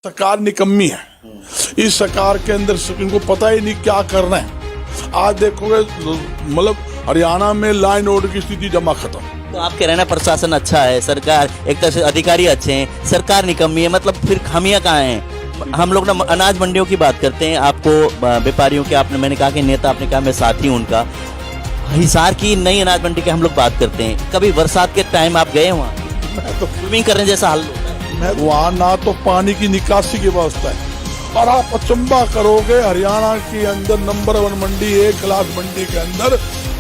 सरकार निकम्मी है। इस सरकार के अंदर इनको पता ही नहीं क्या करना है। आज देखोगे मतलब हरियाणा में लाइन ऑर्डर की स्थिति जमा खत्म। तो आप कह रहे हैं ना प्रशासन अच्छा है, सरकार एक तरह से अधिकारी अच्छे हैं, सरकार निकम्मी है, मतलब फिर खामियां कहाँ हैं? हम लोग ना अनाज मंडियों की बात करते हैं, आपको व्यापारियों के आपने मैंने कहा कि नेता आपने कहा मैं साथी हूं उनका। हिसार की नई अनाज मंडी की हम लोग बात करते हैं, कभी बरसात के टाइम आप गए वहाँ? मैं तो स्विमिंग करने जैसा हाल मैं वहाँ ना तो पानी की निकासी की व्यवस्था है और आप अचंबा करोगे हरियाणा के अंदर नंबर 1 मंडी है, क्लास मंडी के अंदर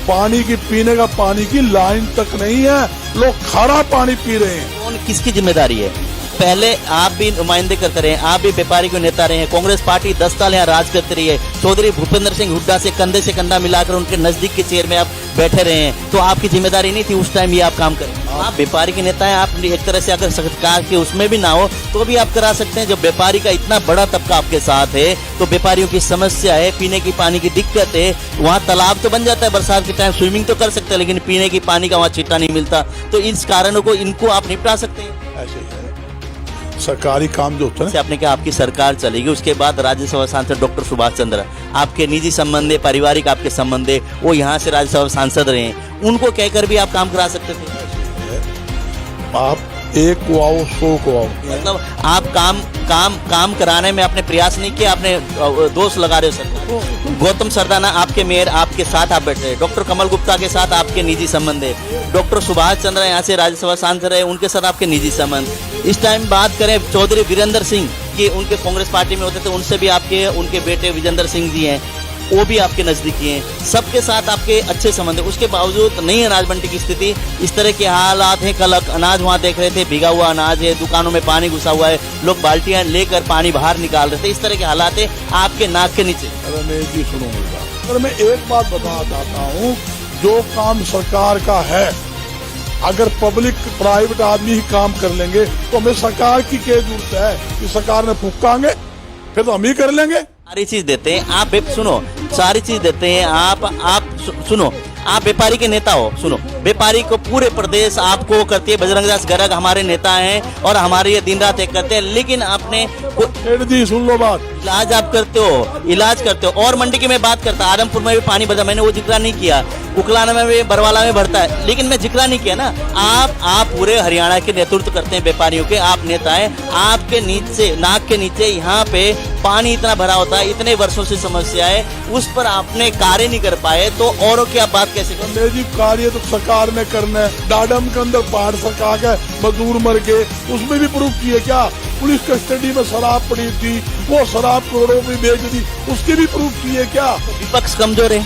पानी की पीने का पानी की लाइन तक नहीं है, लोग खारा पानी पी रहे हैं। कौन किसकी जिम्मेदारी है? पहले आप भी नुमाइंदे करते रहे, आप भी व्यापारी को नेता रहे हैं, कांग्रेस पार्टी 10 साल यहाँ राज करती रही है, चौधरी भूपेंद्र सिंह हुड्डा से कंधा मिलाकर उनके नजदीक के चेयर में आप बैठे रहे हैं, तो आपकी जिम्मेदारी नहीं थी उस टाइम ये आप काम करें? आप व्यापारी के नेता हैं, आप एक तरह से अगर सरकार के उसमें भी ना हो तो भी आप करा सकते हैं। जब व्यापारी का इतना बड़ा तबका आपके साथ है तो व्यापारियों की समस्या है, पीने की पानी की दिक्कत है, वहाँ तालाब तो बन जाता है बरसात के टाइम, स्विमिंग तो कर सकते हैं, लेकिन पीने की पानी का वहाँ छिट्टा नहीं मिलता, तो इस कारणों को इनको आप निपटा सकते हैं। ऐसे है सरकारी काम जो होता है आपने कहा आपकी सरकार चलेगी, उसके बाद राज्यसभा सांसद डॉक्टर सुभाष चंद्र, आपके निजी संबंध है, पारिवारिक आपके संबंध है, वो यहाँ से राज्यसभा सांसद रहे हैं, उनको कहकर भी आप काम करा सकते थे। आप एक को आओ 100 को आओ, मतलब आप काम कराने में आपने प्रयास नहीं किया, आपने दोष लगा रहे हो सरकार। गौतम सरदाना आपके मेयर, आपके साथ आप बैठ रहे, डॉक्टर कमल गुप्ता के साथ आपके निजी संबंध है, डॉक्टर सुभाष चंद्र यहाँ से राज्यसभा सांसद है, उनके साथ आपके निजी संबंध। इस टाइम बात करें चौधरी वीरेंद्र सिंह की, उनके कांग्रेस पार्टी में होते थे, उनसे भी आपके उनके बेटे विजेंद्र सिंह जी हैं, वो भी आपके नजदीकी हैं, सबके साथ आपके अच्छे संबंध है। उसके बावजूद नहीं अनाज मंडी की स्थिति इस तरह के हालात हैं। कल अनाज वहाँ देख रहे थे, भीगा हुआ अनाज है, दुकानों में पानी घुसा हुआ है, लोग बाल्टियां लेकर पानी बाहर निकाल रहे थे, इस तरह के हालात है आपके नाक के नीचे। अरे मैं जी सुनूंगा, पर मैं एक बात बताना चाहता हूँ, जो काम सरकार का है अगर पब्लिक प्राइवेट आदमी ही काम कर लेंगे तो हमें सरकार की क्या जरूरत है कि सरकार ने फूकांगे, फिर तो हम ही कर लेंगे। सारी चीज देते हैं आप, सुनो, सारी चीज देते हैं आप सुनो, आप व्यापारी के नेता हो, सुनो, व्यापारी को पूरे प्रदेश आपको करती है, बजरंग दास गर्ग हमारे नेता हैं और हमारे ये दिन रात एक करते हैं, लेकिन आपने जी सुन लो बात, इलाज आप करते हो, इलाज करते हो। और मंडी की मैं बात करता, आदमपुर में भी पानी भरता, मैंने वो जिक्र नहीं किया, उकलाना में भी बरवाला में भरता है, लेकिन मैं जिक्र नहीं किया ना। आप पूरे हरियाणा के नेतृत्व करते हैं व्यापारियों के, आप नेता हैं, आपके नीचे नाक के नीचे यहाँ पे पानी इतना भरा होता है, इतने वर्षों से समस्या है, उस पर आपने कार्य नहीं कर पाए, तो औरों की आप बात कैसे करें? जी कार्य तो सरकार ने करना है। डाडम के अंदर पहाड़ सरकार के मजदूर मर गए, उसमें भी प्रूफ किए क्या? पुलिस कस्टडी में शराब पड़ी थी, वो शराब करोड़ों में बेच दी, उसके भी प्रूफ किए क्या? विपक्ष कमजोर है,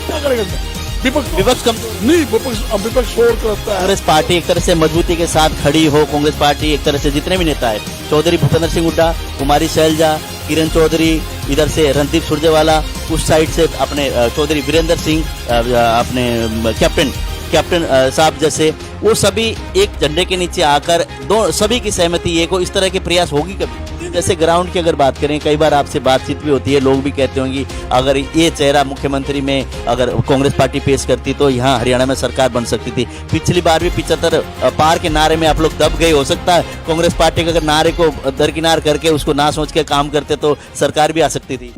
क्या करेगा विपक्ष कमजोर नहीं, विपक्ष शोर करता है। कांग्रेस पार्टी एक तरह से मजबूती के साथ खड़ी हो, कांग्रेस पार्टी एक तरह से जितने भी नेता है, चौधरी भूपेंद्र सिंह हुड्डा, कुमारी शैलजा, किरण चौधरी, इधर से रणदीप सुरजेवाला, उस साइड से अपने चौधरी वीरेंद्र सिंह, अपने कैप्टन साहब जैसे, वो सभी एक झंडे के नीचे आकर सभी की सहमति ये को इस तरह के प्रयास होगी कभी? जैसे ग्राउंड की अगर बात करें, कई बार आपसे बातचीत भी होती है, लोग भी कहते होंगे अगर ये चेहरा मुख्यमंत्री में अगर कांग्रेस पार्टी पेश करती तो यहाँ हरियाणा में सरकार बन सकती थी। पिछली बार भी 75 पार के नारे में आप लोग दब गए, हो सकता है कांग्रेस पार्टी के अगर नारे को दरकिनार करके उसको ना सोच के काम करते तो सरकार भी आ सकती थी।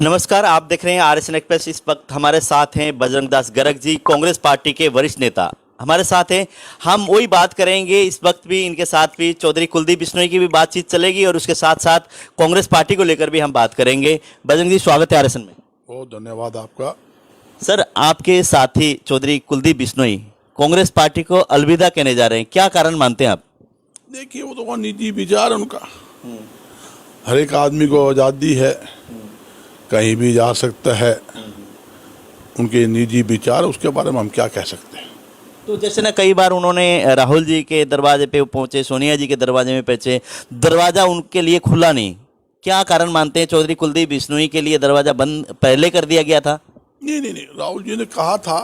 नमस्कार, आप देख रहे हैं RSN एक्सप्रेस। इस वक्त हमारे साथ हैं बजरंग दास गर्ग जी, कांग्रेस पार्टी के वरिष्ठ नेता हमारे साथ हैं। हम वही बात करेंगे, इस वक्त भी इनके साथ भी चौधरी कुलदीप बिश्नोई की भी बातचीत चलेगी और उसके साथ साथ कांग्रेस पार्टी को लेकर भी हम बात करेंगे। बजरंग जी, स्वागत है RSN में। बहुत धन्यवाद आपका। सर, आपके साथी चौधरी कुलदीप बिश्नोई कांग्रेस पार्टी को अलविदा कहने जा रहे हैं, क्या कारण मानते हैं आप? देखिए, वो तो निजी विचार उनका, हर एक आदमी को आज़ादी है, कहीं भी जा सकता है, उनके निजी विचार, उसके बारे में हम क्या कह सकते हैं। तो जैसे ना कई बार उन्होंने राहुल जी के दरवाजे पे पहुंचे, सोनिया जी के दरवाजे में पहुंचे, दरवाजा उनके लिए खुला नहीं, क्या कारण मानते हैं? चौधरी कुलदीप बिश्नोई के लिए दरवाजा बंद पहले कर दिया गया था? नहीं, राहुल जी ने कहा था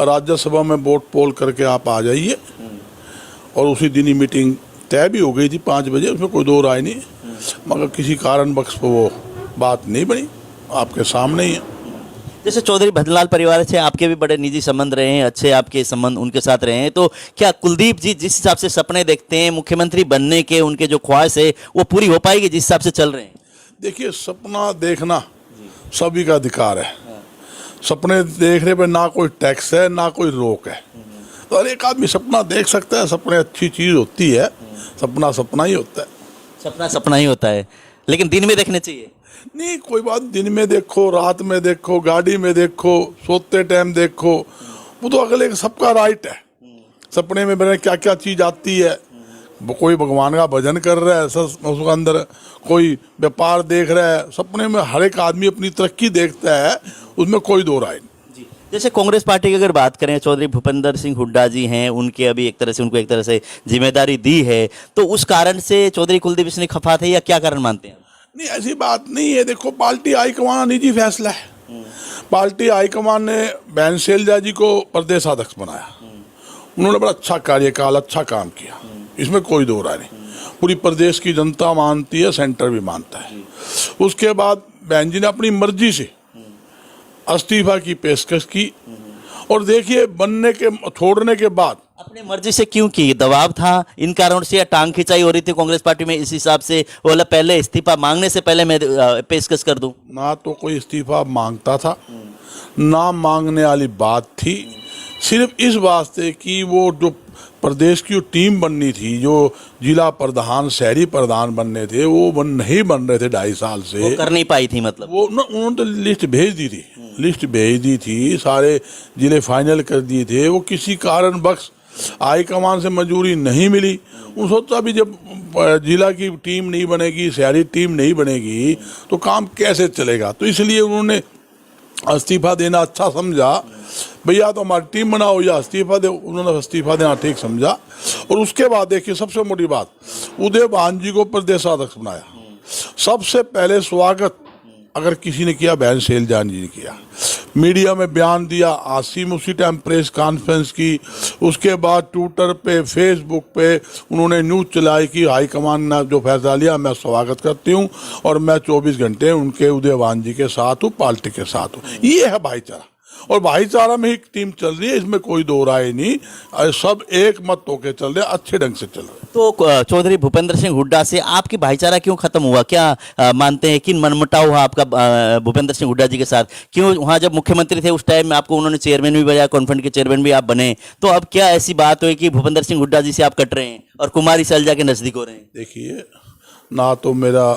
राज्यसभा में वोट पोल करके आप आ जाइए, और उसी दिन ही मीटिंग तय भी हो गई थी 5 बजे, उसमें कोई दो राय नहीं, मगर किसी कारणवश वो बात नहीं बनी, आपके सामने ही है। जैसे चौधरी भजनलाल परिवार से आपके भी बड़े निजी संबंध रहे हैं, अच्छे आपके संबंध उनके साथ रहे हैं, तो क्या कुलदीप जी जिस हिसाब से सपने देखते हैं मुख्यमंत्री बनने के, उनके जो ख्वाहिश है वो पूरी हो पाएगी जिस हिसाब से चल रहे हैं? देखिए, सपना देखना सभी का अधिकार है। सपने देखने पे ना कोई टैक्स है ना कोई रोक है, तो हर एक आदमी सपना देख सकता है। सपने अच्छी चीज होती है, सपना सपना ही होता है। सपना सपना ही होता है, लेकिन दिन में देखने चाहिए। नहीं, कोई बात, दिन में देखो, रात में देखो, गाड़ी में देखो, सोते टाइम देखो, वो तो अगले का सबका राइट है। सपने में मेरे क्या क्या चीज आती है, कोई भगवान का भजन कर रहा है उसके अंदर, कोई व्यापार देख रहा है। सपने में हर एक आदमी अपनी तरक्की देखता है, उसमें कोई दो राय नहीं। जैसे कांग्रेस पार्टी की अगर बात करें, चौधरी भूपेंद्र सिंह हुड्डा जी हैं, उनके अभी एक तरह से जिम्मेदारी दी है, तो उस कारण से चौधरी कुलदीप सिंह खफा थे या क्या कारण मानते हैं? नहीं, ऐसी बात नहीं है। देखो, पार्टी हाईकमान का निजी फैसला है। पार्टी हाईकमान ने बहन शैलजा जी को प्रदेश अध्यक्ष बनाया, उन्होंने बड़ा अच्छा कार्यकाल, अच्छा काम किया, इसमें कोई दो राय नहीं। पूरी प्रदेश की जनता मानती है, सेंटर भी मानता है। उसके बाद बहन जी ने अपनी मर्जी से इस्तीफा की पेशकश की, और देखिए, बनने के छोड़ने के बाद अपने मर्जी से क्यों की? दबाव था इन कारणों से या टांग खिंचाई हो रही थी कांग्रेस पार्टी में, इस हिसाब से वो बोला पहले इस्तीफा मांगने से पहले मैं पेशकश कर दूं? ना तो कोई इस्तीफा मांगता था, ना मांगने वाली बात थी। सिर्फ इस वास्ते कि वो जो प्रदेश की टीम बननी थी, जो जिला प्रधान, शहरी प्रधान बनने थे, वो नहीं बन रहे थे 2.5 साल से। वो कर नहीं पाई थी, मतलब वो ना, उन्होंने तो लिस्ट भेज दी थी, सारे जिले फाइनल कर दिए थे। वो किसी कारणवश हाईकमान से मंजूरी नहीं मिली। उन सोचा भी जब जिला की टीम नहीं बनेगी, शहरी टीम नहीं बनेगी, तो काम कैसे चलेगा। तो इसलिए उन्होंने इस्तीफा देना अच्छा समझा। भैया तो हमारी टीम बनाओ या इस्तीफा दो, उन्होंने इस्तीफा देना ठीक समझा। और उसके बाद देखिए, सबसे मोटी बात, उदय भान जी को प्रदेश अध्यक्ष बनाया। सबसे पहले स्वागत अगर किसी ने किया, बहन शैलजा जी ने किया। मीडिया में बयान दिया, आसिम उसी टाइम प्रेस कॉन्फ्रेंस की। उसके बाद ट्विटर पे, फेसबुक पे उन्होंने न्यूज़ चलाई कि हाईकमान ने जो फैसला लिया, मैं स्वागत करती हूँ और मैं 24 घंटे उनके उदयवान जी के साथ हूँ, पार्टी के साथ हूँ। ये है भाईचारा, और भाईचारा में ही टीम चल रही है, इसमें कोई दो राय नहीं। सब एक मत होकर चल रहे, अच्छे ढंग से चल रहे। तो चौधरी भूपेंद्र सिंह हुड्डा से आपकी भाईचारा क्यों खत्म हुआ? क्या मानते हैं कि मनमुटाव हुआ आपका भूपेंद्र सिंह हुड्डा जी के साथ? क्यों वहाँ जब मुख्यमंत्री थे उस टाइम में आपको उन्होंने चेयरमैन भी बनाया, कॉन्फ्रेंट के चेयरमैन भी आप बने, तो अब क्या ऐसी बात हुई कि भूपेंद्र सिंह हुड्डा जी से आप कट रहे हैं और कुमारी शैलजा के नजदीक हो रहे हैं? देखिए, ना तो मेरा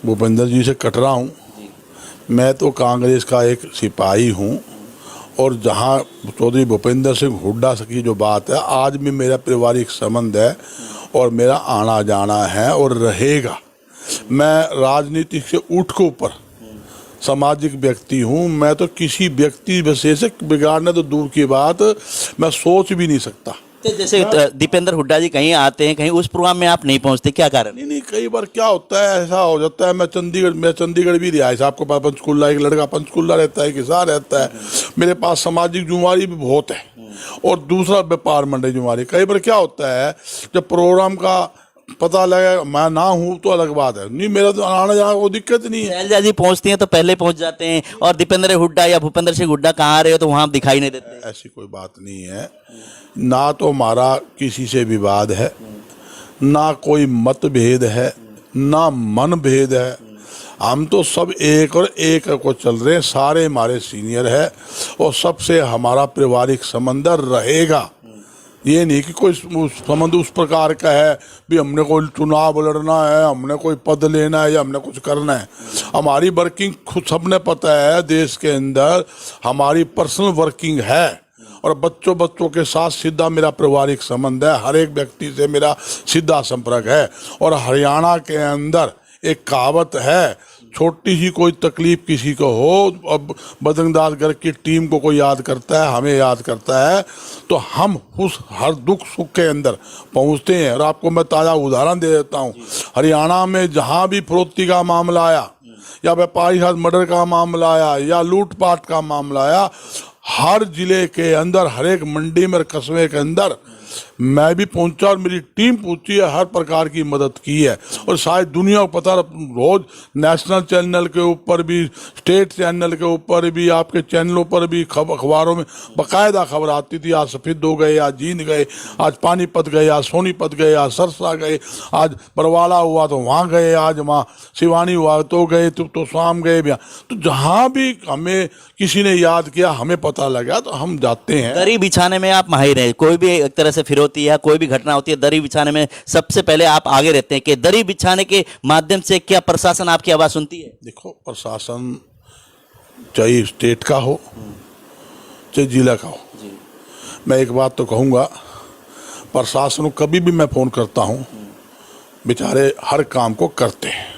भूपेंद्र जी से कट रहा हूँ, मैं तो कांग्रेस का एक सिपाही हूँ। और जहाँ चौधरी भूपेंद्र सिंह हुड्डा की जो बात है, आज भी मेरा पारिवारिक संबंध है और मेरा आना जाना है और रहेगा। मैं राजनीति से उठ के ऊपर सामाजिक व्यक्ति हूँ। मैं तो किसी व्यक्ति विशेष से बिगाड़ने तो दूर की बात, मैं सोच भी नहीं सकता। तो जैसे दीपेंद्र हुड्डा जी कहीं आते हैं, कहीं उस प्रोग्राम में आप नहीं पहुंचते, क्या कारण? नहीं, कई बार क्या होता है, ऐसा हो जाता है। मैं चंडीगढ़ भी रिहाइश, आपको पास पंचकुला, एक लड़का पंचकुला रहता है, किसा रहता है। मेरे पास सामाजिक जिम्मेवारी भी बहुत है, और दूसरा व्यापार मंडल जिम्मेवारी। कई बार क्या होता है, जब प्रोग्राम का पता लगे मैं ना हूँ तो अलग बात है। नहीं, मेरा तो आना जाना कोई दिक्कत नहीं है। शैलजा जी पहुंचती हैं तो पहले पहुंच जाते हैं, और दीपेंद्र हुड्डा या भूपेंद्र सिंह हुड्डा कहाँ रहे हो तो वहां आप दिखाई नहीं देते। ऐसी कोई बात नहीं है। ना तो हमारा किसी से विवाद है, ना कोई मतभेद है, ना मन भेद है। हम तो सब एक और एक को चल रहे हैं। सारे हमारे सीनियर है और सबसे हमारा पारिवारिक संबंध रहेगा। ये नहीं कि कोई संबंध उस प्रकार का है भी हमने कोई चुनाव लड़ना है, हमने कोई पद लेना है या हमने कुछ करना है। हमारी वर्किंग खुद सबने पता है, देश के अंदर हमारी पर्सनल वर्किंग है, और बच्चों के साथ सीधा मेरा पारिवारिक संबंध है। हर एक व्यक्ति से मेरा सीधा संपर्क है। और हरियाणा के अंदर एक कहावत है, छोटी सी कोई तकलीफ किसी को हो, अब बदंगदासगढ़ की टीम को कोई याद करता है, हमें याद करता है, तो हम उस हर दुख सुख के अंदर पहुंचते हैं। और आपको मैं ताज़ा उदाहरण दे देता हूं, हरियाणा में जहां भी फरोख्ती का मामला आया, या व्यापारी साथ मर्डर का मामला आया, या लूटपाट का मामला आया, हर जिले के अंदर, हर एक मंडी में, कस्बे के अंदर मैं भी पहुंचा और मेरी टीम पहुंची है, हर प्रकार की मदद की है। और शायद दुनिया को पता, रोज नेशनल चैनल के ऊपर भी, स्टेट चैनल के ऊपर भी, आपके चैनलों पर भी, अखबारों में बाकायदा खबर आती थी। आज सफेद हो गए, आज जींद गए, आज पानीपत गए, आज सोनीपत गए, आज सरसा गए, आज बरवाला हुआ तो वहाँ गए, आज वहाँ सिवानी हुआ तो गए, तो शाम गए भी। तो जहाँ भी हमें किसी ने याद किया, हमें पता लगा तो हम जाते हैं। दरी बिछाने में आप माहिर हैं, कोई भी एक तरह से फिरौती है, कोई भी घटना होती है, दरी बिछाने में सबसे पहले आप आगे रहते हैं कि दरी बिछाने के माध्यम से क्या प्रशासन आपकी आवाज सुनती है? देखो, प्रशासन चाहे स्टेट का हो चाहे जिला का हो, मैं एक बात तो कहूँगा, प्रशासन को कभी भी मैं फ़ोन करता हूँ, बेचारे हर काम को करते हैं।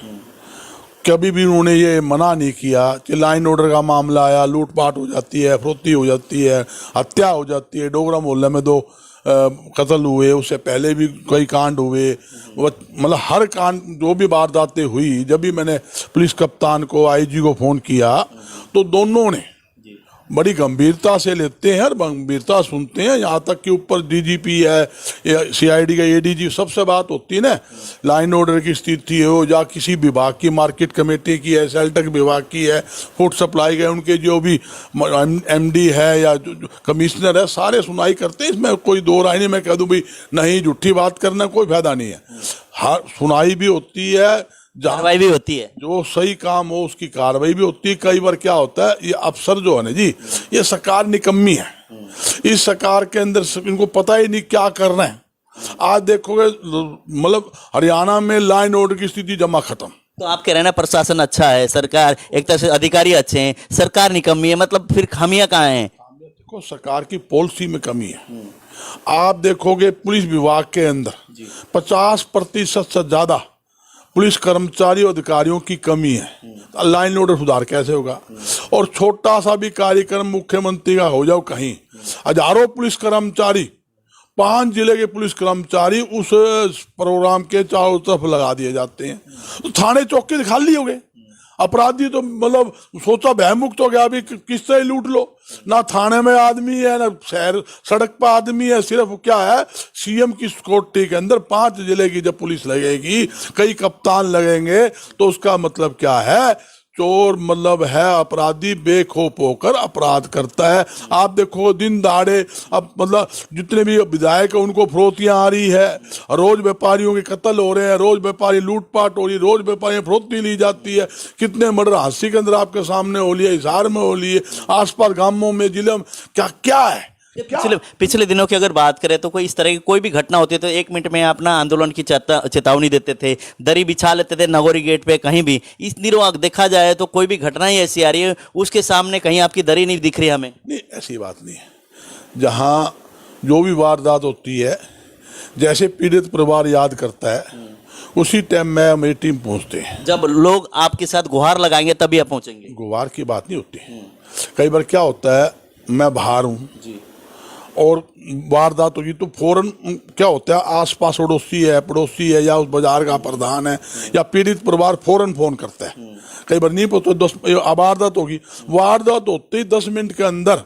कभी भी उन्होंने ये मना नहीं किया कि लाइन ऑर्डर का मामला आया, लूटपाट हो जाती है, फरोती हो जाती है, हत्या हो जाती है। डोगरा मोहल्ले में 2 कत्ल हुए, उससे पहले भी कई कांड हुए। मतलब हर कांड, जो भी वारदातें हुई, जब भी मैंने पुलिस कप्तान को, आईजी को फ़ोन किया तो दोनों ने बड़ी गंभीरता से लेते हैं और गंभीरता सुनते हैं। यहाँ तक कि ऊपर डीजीपी है, सीआईडी का एडीजी, सबसे बात होती है ना, लाइन ऑर्डर की स्थिति हो या किसी विभाग की, मार्केट कमेटी की है, सेल्टक विभाग की है, फूड सप्लाई के उनके जो भी एमडी है या जो कमिश्नर है, सारे सुनाई करते हैं। इसमें कोई दो राय नहीं। मैं कह दूँ भाई नहीं, झूठी बात करना कोई फायदा नहीं है। हर सुनाई भी होती है, कार्रवाई भी होती है, जो सही काम हो उसकी कार्रवाई भी होती है। कई बार क्या होता है, ये अफसर जो है ना जी, ये सरकार निकम्मी है। इस सरकार के अंदर इनको पता ही नहीं क्या करना है। आज देखोगे, मतलब हरियाणा में लाइन ऑर्डर की स्थिति जमा खत्म। तो आप कह रहे हैं ना प्रशासन अच्छा है, सरकार एक तरह से अधिकारी अच्छे हैं, सरकार निकम्मी है, मतलब फिर खामियां कहाँ हैं? देखो, सरकार की पॉलिसी में कमी है। आप देखोगे पुलिस विभाग के अंदर 50% से ज्यादा पुलिस कर्मचारी और अधिकारियों की कमी है। लाइन ऑर्डर सुधार कैसे होगा? और छोटा सा भी कार्यक्रम मुख्यमंत्री का हो जाओ कहीं, हजारों पुलिस कर्मचारी, 5 जिले के पुलिस कर्मचारी उस प्रोग्राम के चारों तरफ लगा दिए जाते हैं। तो थाने चौकी खाली हो गए, अपराधी तो मतलब सोचा भयमुक्त हो गया, अभी किससे ही लूट लो। ना थाने में आदमी है, ना शहर सड़क पर आदमी है। सिर्फ क्या है, सीएम की सिक्योरिटी के अंदर 5 जिले की जब पुलिस लगेगी, कई कप्तान लगेंगे, तो उसका मतलब क्या है, चोर मतलब है अपराधी बेखौफ होकर अपराध करता है। आप देखो, दिन दहाड़े अब मतलब जितने भी विधायक हैं उनको फरोतियां आ रही है, रोज व्यापारियों के कत्ल हो रहे हैं, रोज व्यापारी लूटपाट हो रही है, रोज व्यापारी फरोती ली जाती है। कितने मर्डर हांसी के अंदर आपके सामने हो लिए, हिसार में हो लिए, आसपास गांवों में, जिले में, क्या क्या है। पिछले दिनों की अगर बात करें तो कोई इस तरह की कोई भी घटना होती है तो 1 मिनट में अपना आंदोलन की चेतावनी देते थे, दरी बिछा लेते थे नागौरी गेट पे कहीं भी। इस दिनों देखा जाए तो कोई भी घटना ही ऐसी आ रही है, उसके सामने कहीं आपकी दरी नहीं दिख रही हमें। नहीं, ऐसी बात नहीं है। जहाँ जो भी वारदात होती है, जैसे पीड़ित परिवार याद करता है, उसी टाइम में मेरी टीम पहुंचते हैं। जब लोग आपके साथ गुहार लगाएंगे तभी आप पहुंचेंगे? गुहार की बात नहीं होती। कई बार क्या होता है, मैं बाहर हूँ और वारदात होगी तो फौरन क्या होता है, आसपास पड़ोसी है या उस बाजार का प्रधान है या पीड़ित परिवार फौरन फोन करता है। कई बार नहीं पहुंचता, 10 वारदात होगी, वारदात होते ही 10 मिनट के अंदर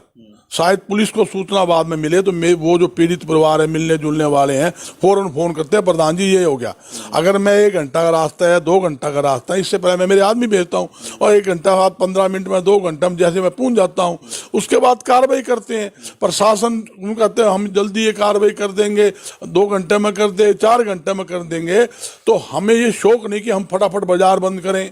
शायद पुलिस को सूचना बाद में मिले तो वो जो पीड़ित परिवार है, मिलने जुलने वाले हैं, फौरन फोन करते हैं, प्रधान जी ये हो गया। अगर मैं 1 घंटा का रास्ता है, 2 घंटा का रास्ता है, इससे पहले मैं मेरे आदमी भेजता हूँ और 1 घंटा बाद 15 मिनट में, 2 घंटा में जैसे मैं पहुंच जाता हूँ। उसके बाद कार्रवाई करते हैं। प्रशासन कहते हैं हम जल्दी ये कार्रवाई कर देंगे, 2 घंटे में कर दे, 4 घंटे में कर देंगे। तो हमें ये शौक नहीं कि हम फटाफट बाजार बंद करें,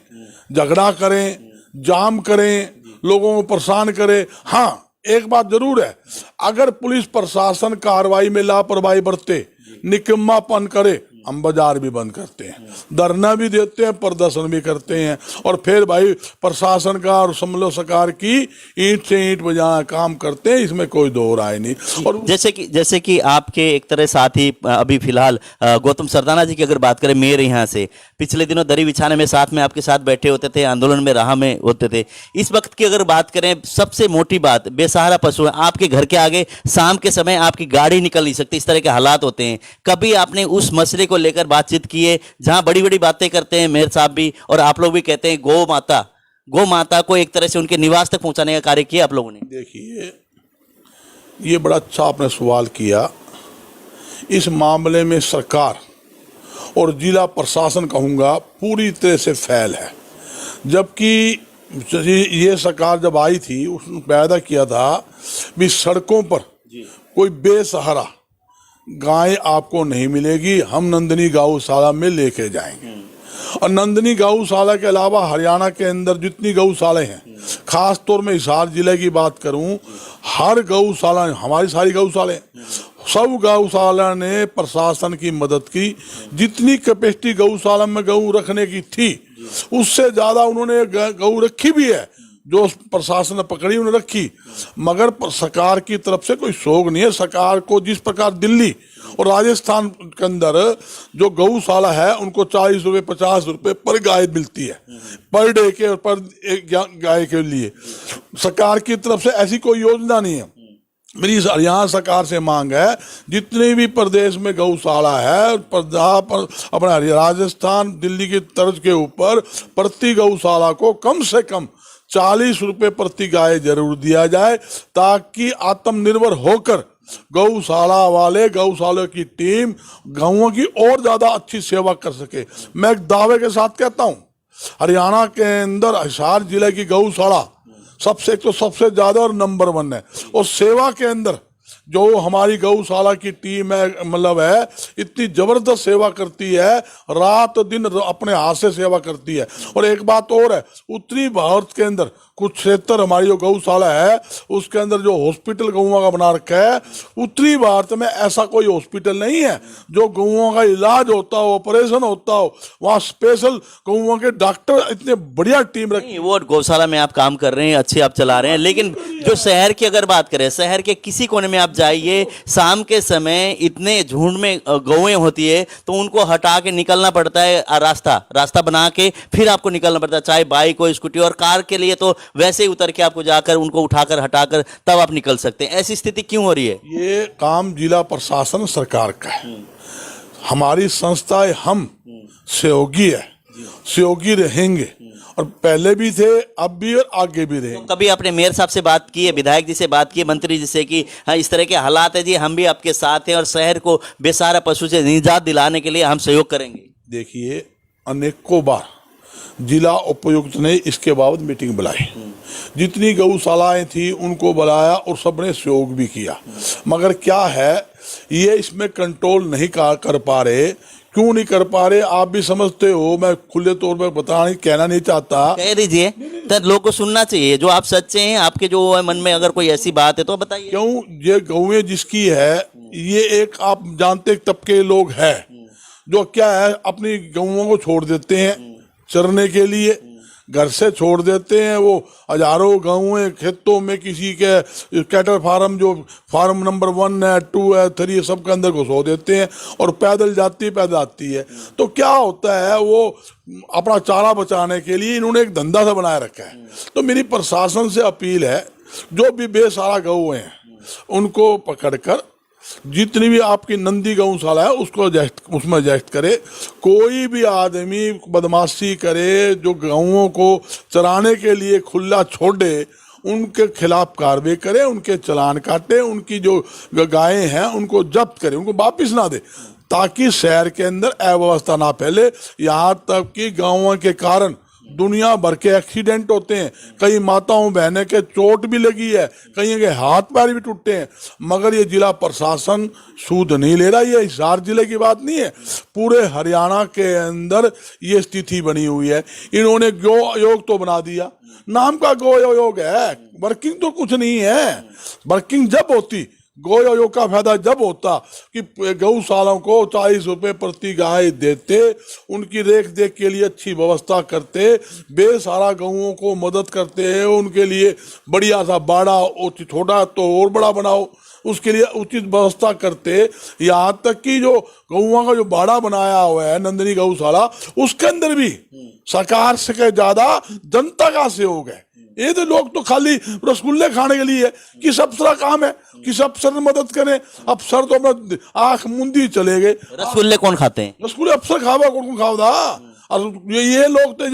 झगड़ा करें, जाम करें, लोगों को परेशान करें। हाँ, एक बात जरूर है, अगर पुलिस प्रशासन कार्रवाई में लापरवाही बरते, निकम्मापन करे, हम बाजार भी बंद करते हैं, धरना भी देते हैं, प्रदर्शन भी करते हैं। और फिर भाई प्रशासन का और समलो सरकार की ईंट से ईंट बजाना काम करते हैं, इसमें कोई दो राय नहीं। और जैसे कि आपके एक तरह साथी अभी फिलहाल गौतम सरदाना जी की अगर बात करें, मेरे यहाँ से पिछले दिनों दरी बिछाने में साथ में आपके साथ बैठे होते थे, आंदोलन में राह में होते थे। इस वक्त की अगर बात करें, सबसे मोटी बात, बेसहारा पशु है, आपके घर के आगे शाम के समय आपकी गाड़ी निकल नहीं सकती, इस तरह के हालात होते हैं। कभी आपने उस मसले को लेकर बातचीत की है, जहां बड़ी बड़ी बातें करते हैं मेयर साहब भी और आप लोग भी कहते हैं, गौ माता को एक तरह से उनके निवास तक पहुंचाने का कार्य किया आप लोगों ने? देखिए, ये बड़ा अच्छा आपने सवाल किया। इस मामले में सरकार और जिला प्रशासन कहूँगा पूरी तरह से फेल है। जबकि ये सरकार जब आई थी उसने पैदा किया था भी सड़कों पर कोई बेसहारा गाय आपको नहीं मिलेगी, हम नंदिनी गौशाला में लेके जाएंगे। और नंदिनी गौशाला के अलावा हरियाणा के अंदर जितनी गौशालाएं हैं, खास तौर में हिसार जिले की बात करूं, हर गौशाला, हमारी सारी गौशालाएं, सब गौशाला ने प्रशासन की मदद की। जितनी कैपेसिटी गौशाला में गऊ रखने की थी उससे ज्यादा उन्होंने गऊ रखी भी है, जो प्रशासन ने पकड़ी उन्होंने रखी। मगर सरकार की तरफ से कोई शौक नहीं है। सरकार को जिस प्रकार दिल्ली और राजस्थान के अंदर जो गौशाला है उनको 40 रुपये 50 रुपये पर गाय मिलती है पर डे के, पर एक गाय के लिए सरकार की तरफ से ऐसी कोई योजना नहीं है। मेरी हरियाणा सरकार से मांग है जितने भी प्रदेश में गौशाला है अपना राजस्थान दिल्ली की तर्ज के ऊपर प्रति गौशाला को कम से कम 40 रुपये प्रति गाय जरूर दिया जाए, ताकि आत्मनिर्भर होकर गौशाला वाले, गौशाला की टीम गौओं की और ज्यादा अच्छी सेवा कर सके। मैं एक दावे के साथ कहता हूं, हरियाणा के अंदर हिसार जिले की गौशाला सबसे ज्यादा और नंबर 1 है। और सेवा के अंदर जो हमारी गौशाला की टीम है, मतलब है, इतनी जबरदस्त सेवा करती है, रात दिन अपने हाथ से सेवा करती है। और एक बात और है, उत्तरी भारत के अंदर कुछ क्षेत्र हमारी जो गौशाला है उसके अंदर जो हॉस्पिटल गौओं का बना रखा है, उत्तरी भारत में ऐसा कोई हॉस्पिटल नहीं है जो गौओं का इलाज होता हो, ऑपरेशन होता हो, वहाँ स्पेशल गौओं के डॉक्टर इतने बढ़िया टीम रखी। वो गौशाला में आप काम कर रहे हैं, अच्छे आप चला रहे हैं, लेकिन जो शहर की अगर बात करें, शहर के किसी कोने में आप जाइए, शाम के समय इतने झुंड में गौएं होती है तो उनको हटा के निकलना पड़ता है, रास्ता बना के फिर आपको निकलना पड़ता है, चाहे बाइक हो, स्कूटी। और कार के लिए तो वैसे ही उतर के आपको जाकर उनको उठाकर हटाकर तब आप निकल सकते हैं। ऐसी स्थिति क्यों हो रही है? ये काम जिला प्रशासन सरकार का है। हमारी संस्थाएं, हम सहयोगी है, सहयोगी रहेंगे और पहले भी थे, अब भी और आगे भी रहेंगे। तो कभी आपने मेयर साहब से बात की है, विधायक जी से बात की है, मंत्री जी से कि हाँ इस तरह के हालात है जी, हम भी आपके साथ हैं और शहर को बेसहारा पशु से निजात दिलाने के लिए हम सहयोग करेंगे? देखिए, अनेकों बार जिला उपायुक्त ने इसके बाबत मीटिंग बुलाई, जितनी गौशालाएं थी उनको बुलाया और सबने सहयोग भी किया। मगर क्या है, ये इसमें कंट्रोल नहीं कर पा रहे। क्यों नहीं कर पा रहे आप भी समझते हो, मैं खुले तौर पर कहना नहीं चाहता। कह दीजिए, तो लोगों को सुनना चाहिए, जो आप सच्चे हैं, आपके जो मन में अगर कोई ऐसी बात है तो बताइए। क्यों, ये गौएं जिसकी है, ये एक आप जानते तबके लोग हैं जो क्या है, अपनी गौओं को छोड़ देते हैं चरने के लिए, घर से छोड़ देते हैं। वो हजारों गौएं खेतों में किसी के कैटल फार्म, जो फार्म नंबर 1 है, 2 है, 3 है, सब के अंदर घुसो देते हैं और पैदल पैदल आती है। तो क्या होता है, वो अपना चारा बचाने के लिए इन्होंने एक धंधा सा बनाए रखा है। तो मेरी प्रशासन से अपील है, जो भी बेसहारा गौएं हैं उनको पकड़कर, जितनी भी आपकी नंदी गौशाला है उसको उसमें एडजस्ट करे। कोई भी आदमी बदमाशी करे, जो गौओं को चराने के लिए खुला छोड़े, उनके खिलाफ कार्रवाई करे, उनके चालान काटे, उनकी जो गायें हैं उनको जब्त करे, उनको वापिस ना दे, ताकि शहर के अंदर अव्यवस्था ना फैले। यहाँ तक कि गाँवों के कारण दुनिया भर के एक्सीडेंट होते हैं, कई माताओं बहनें के चोट भी लगी है, कई के हाथ पैर भी टूटे हैं। मगर ये जिला प्रशासन सूद नहीं ले रहा। ये हिसार जिले की बात नहीं है, पूरे हरियाणा के अंदर ये स्थिति बनी हुई है। इन्होंने गो आयोग तो बना दिया, नाम का गो आयोग है, वर्किंग तो कुछ नहीं है। वर्किंग जब होती, गौ आयोग का फायदा जब होता कि गौशालाओं को 40 रुपये प्रति गाय देते, उनकी रेख देख के लिए अच्छी व्यवस्था करते, बेसहारा गौओं को मदद करते हैं, उनके लिए बढ़िया सा बाड़ा, छोटा तो और बड़ा बनाओ, उसके लिए उचित व्यवस्था करते। यहाँ तक कि जो गौओं का जो बाड़ा बनाया हुआ है नंदिनी गौशाला, उसके अंदर भी सरकार से ज्यादा जनता का सहयोग है। ये तो लोग तो खाली रसगुल्ले खाने के लिए, किस अफसर का काम है, किस अफसर ने मदद करें? अफसर तो अपना आंख मुंदी चले गए। रसगुल्ले कौन खाते हैं? रसगुल्ले अफसर खावा, कौन खावा था? और ये लोग थे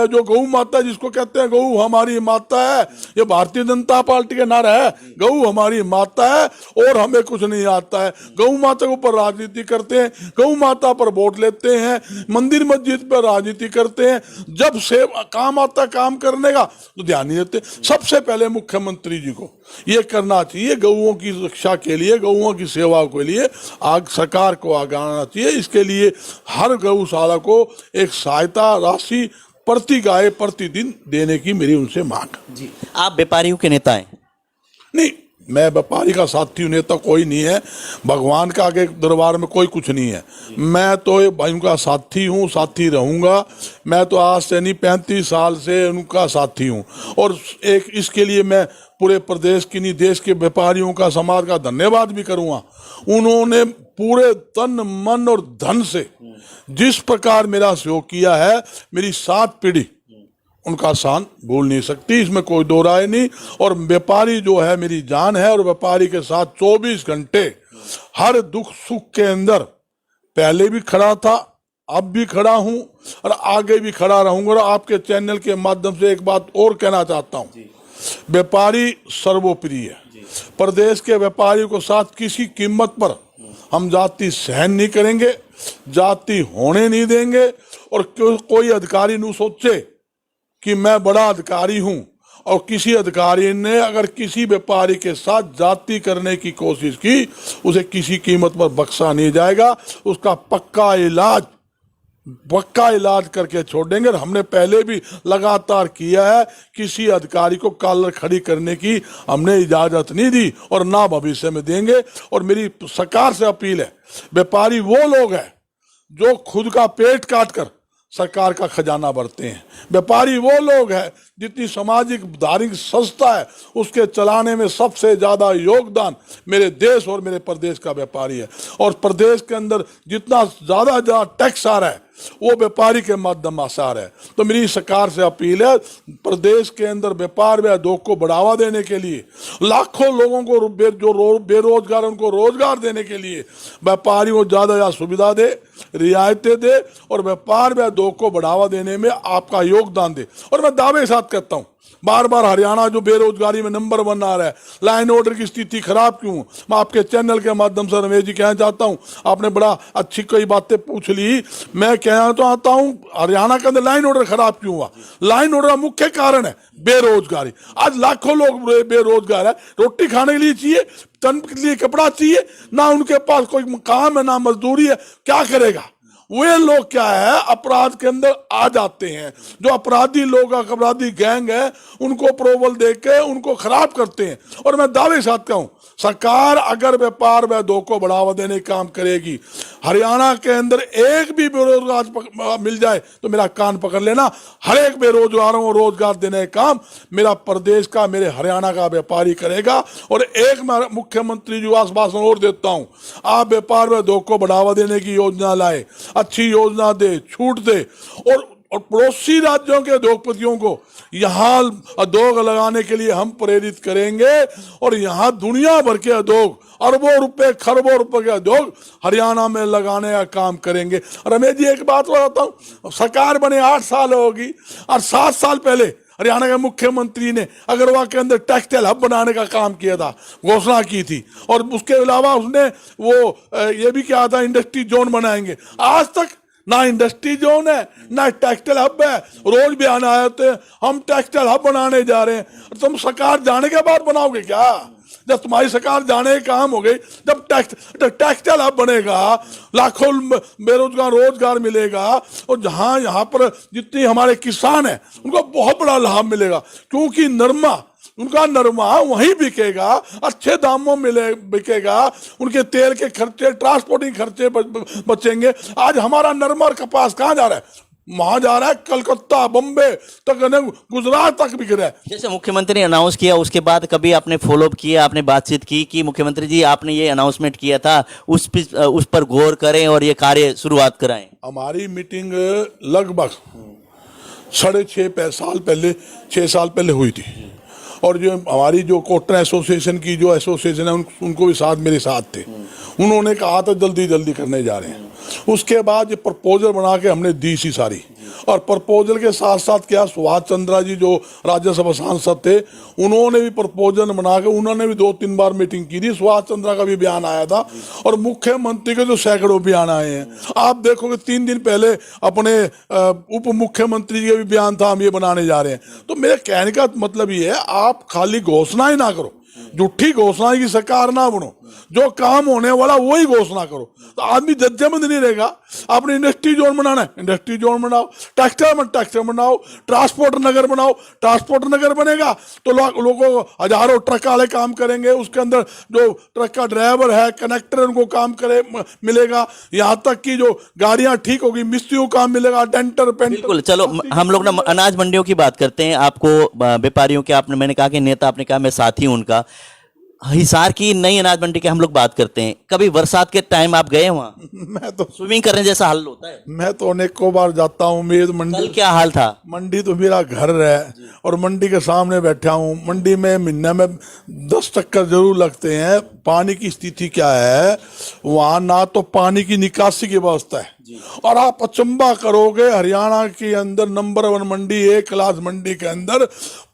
जो गौ माता जिसको कहते हैं गौ हमारी माता है, ये भारतीय जनता पार्टी के नारा है, गौ हमारी माता है और हमें कुछ नहीं आता है। गौ माता के ऊपर राजनीति करते हैं, गौ माता पर वोट लेते हैं, मंदिर मस्जिद पर राजनीति करते हैं। जब से काम आता काम करने का तो ध्यान नहीं देते। सबसे पहले मुख्यमंत्री जी को ये करना चाहिए, गौओं की रक्षा के लिए, गौओं की सेवा के लिए सरकार को आगे आना चाहिए। इसके लिए हर गौशाला को एक सहायता राशि प्रति गाय प्रतिदिन देने की मेरी उनसे मांग। जी, आप व्यापारियों के नेता हैं? नहीं, मैं व्यापारी का साथी हूं, नेता कोई नहीं है। भगवान का आगे दरबार में कोई कुछ नहीं है। मैं तो भाई उनका साथी हूं, साथी रहूंगा। मैं तो आज से नहीं 35 साल से उनका साथी हूं और एक इसके लिए मैं पूरे प्रदेश की नहीं देश के व्यापारियों का समाज का धन्यवाद भी करूंगा। उन्होंने पूरे तन मन और धन से जिस प्रकार मेरा सहयोग किया है, मेरी 7 पीढ़ी उनका शान भूल नहीं सकती, इसमें कोई दो राय नहीं। और व्यापारी जो है मेरी जान है और व्यापारी के साथ 24 घंटे हर दुख सुख के अंदर पहले भी खड़ा था, अब भी खड़ा हूं और आगे भी खड़ा रहूंगा। और आपके चैनल के माध्यम से एक बात और कहना चाहता हूं, व्यापारी सर्वोपरि है। प्रदेश के व्यापारियों को साथ किसी कीमत पर हम जाति सहन नहीं करेंगे, जाति होने नहीं देंगे। और कोई अधिकारी नहीं सोचे कि मैं बड़ा अधिकारी हूं और किसी अधिकारी ने अगर किसी व्यापारी के साथ जाति करने की कोशिश की, उसे किसी कीमत पर बख्शा नहीं जाएगा। उसका पक्का इलाज करके छोड़ देंगे। और हमने पहले भी लगातार किया है, किसी अधिकारी को कॉलर खड़ी करने की हमने इजाजत नहीं दी और ना भविष्य में देंगे। और मेरी सरकार से अपील है, व्यापारी वो लोग हैं जो खुद का पेट काट कर सरकार का खजाना भरते हैं। व्यापारी वो लोग हैं जितनी सामाजिक धार्मिक संस्था है उसके चलाने में सबसे ज्यादा योगदान मेरे देश और मेरे प्रदेश का व्यापारी है। और प्रदेश के अंदर जितना ज्यादा टैक्स आ रहा है वो व्यापारी के माध्यम से आ रहा है। तो मेरी सरकार से अपील है, प्रदेश के अंदर व्यापार व उद्योग को बढ़ावा देने के लिए, लाखों लोगों को जो बेरोजगार उनको रोजगार देने के लिए व्यापारियों को ज्यादा सुविधा दे, रियायतें दे और व्यापार व उद्योग को बढ़ावा देने में आपका योगदान दे। और मैं दावे के साथ कहता हूं, बार बार हरियाणा जो बेरोजगारी में नंबर 1 आ रहा है, लाइन ऑर्डर की स्थिति खराब क्यों? मैं आपके चैनल के माध्यम से रमेश जी कहना चाहता हूं, आपने बड़ा अच्छी कई बातें पूछ ली। मैं कहना चाहता हूं हरियाणा के अंदर लाइन ऑर्डर खराब क्यों हुआ? लाइन ऑर्डर का मुख्य कारण है बेरोजगारी। आज लाखों लोग बेरोजगार है, रोटी खाने के लिए चाहिए, तन के लिए कपड़ा चाहिए, ना उनके पास कोई काम है ना मजदूरी है, क्या करेगा? वे लोग क्या है अपराध के अंदर आ जाते हैं। जो अपराधी लोग अपराधी गैंग है उनको प्रोबल देके उनको खराब करते हैं। और मैं दावे के साथ कहूं, सरकार अगर व्यापार व उद्योग को बढ़ावा देने का काम करेगी, हरियाणा के अंदर एक भी बेरोजगार मिल जाए तो मेरा कान पकड़ लेना, हर एक बेरोजगारों को रोजगार देने का काम मेरा प्रदेश का, मेरे हरियाणा का व्यापारी करेगा। और एक मैं मुख्यमंत्री जी आश्वासन और देता हूं, आप व्यापार व उद्योग को बढ़ावा देने की योजना लाए, अच्छी योजना दे, छूट दे और पड़ोसी राज्यों के उद्योगपतियों को यहाँ उद्योग लगाने के लिए हम प्रेरित करेंगे। और यहाँ दुनिया भर के उद्योग, अरबों रुपए खरबों रुपए के उद्योग हरियाणा में लगाने का काम करेंगे। रमेश जी एक बात बताता हूँ, सरकार बने 8 साल होगी और 7 साल पहले हरियाणा के मुख्यमंत्री ने अगरवा के अंदर टेक्सटाइल हब बनाने का काम किया था, घोषणा की थी। और उसके अलावा उसने वो ये भी कहा था इंडस्ट्री जोन बनाएंगे। आज तक ना इंडस्ट्री जोन है ना टेक्सटाइल हब है। रोज भी आना आते हम टेक्सटाइल हब बनाने जा रहे हैं। तुम सरकार जाने के बाद बनाओगे क्या? जब तुम्हारी सरकार जाने के काम हो गई, जब टेक्सटाइल हब बनेगा, लाखों बेरोजगार रोजगार मिलेगा और जहां यहाँ पर जितनी हमारे किसान हैं उनको बहुत बड़ा लाभ मिलेगा। क्योंकि उनका नरमा वहीं बिकेगा, अच्छे दामों में बिकेगा, उनके तेल के खर्चे, ट्रांसपोर्टिंग खर्चे बचेंगे। आज हमारा नरमा और कपास कहाँ जा रहा है? वहां जा रहा है कलकत्ता, बम्बे तक, गुजरात तक बिक रहा है। जैसे मुख्यमंत्री ने अनाउंस किया उसके बाद कभी आपने फॉलोअप किया, आपने बातचीत की कि मुख्यमंत्री जी आपने ये अनाउंसमेंट किया था, उस पर गौर करें और ये कार्य शुरुआत कराएं? हमारी मीटिंग लगभग 6.5 साल पहले 6 साल पहले हुई थी और जो हमारी जो कॉटन एसोसिएशन की जो एसोसिएशन है उनको भी साथ मेरे साथ थे। उन्होंने कहा था जल्दी जल्दी करने जा रहे हैं। उसके बाद ये प्रपोजल बना के हमने दी सी सारी, और प्रपोजल के साथ साथ क्या सुभाष चंद्रा जी जो राज्यसभा सांसद थे उन्होंने भी प्रपोजल बना के उन्होंने भी 2-3 बार मीटिंग की थी। सुभाष चंद्रा का भी बयान आया था और मुख्यमंत्री के जो सैकड़ों बयान आए हैं। आप देखोगे 3 दिन पहले अपने उप मुख्यमंत्री जी का भी बयान था, हम ये बनाने जा रहे हैं। तो मेरे कहने का मतलब ये है, आप खाली घोषणा ही ना करो, झूठी घोषणा की सरकार ना बनो, जो काम होने वाला वही घोषणा करो, तो आदमी जज्जमंद नहीं रहेगा। आपने इंडस्ट्री जोन बनाना है, इंडस्ट्री जोन बनाओ, टेक्सटाइल बनाओ, ट्रांसपोर्ट नगर बनाओ, ट्रांसपोर्ट नगर बनेगा तो लोगों को हजारों ट्रक वाले काम करेंगे, उसके अंदर जो ट्रक का ड्राइवर है, कनेक्टर, उनको काम करे मिलेगा। यहाँ तक कि जो गाड़ियां ठीक होगी, मिस्त्री को काम मिलेगा, डेंटर पेंटर। बिल्कुल, चलो हम लोग ना अनाज मंडियों की बात करते हैं। आपको व्यापारियों के, आपने, मैंने कहा कि नेता, आपने कहा मैं साथी हूं उनका। हिसार की नई अनाज मंडी के हम लोग बात करते हैं। कभी बरसात के टाइम आप गए वहां? मैं तो स्विमिंग करने जैसा हाल होता है? मैं तो अनेकों बार जाता हूँ। मेरी मंडी, कल क्या हाल था? मंडी तो मेरा घर है और मंडी के सामने बैठा हूँ। मंडी में महीने में 10 चक्कर जरूर लगते हैं। पानी की स्थिति क्या है वहाँ, ना तो पानी की निकासी की व्यवस्था है, और आप अचंबा करोगे, हरियाणा के अंदर नंबर 1 मंडी है, क्लास मंडी के अंदर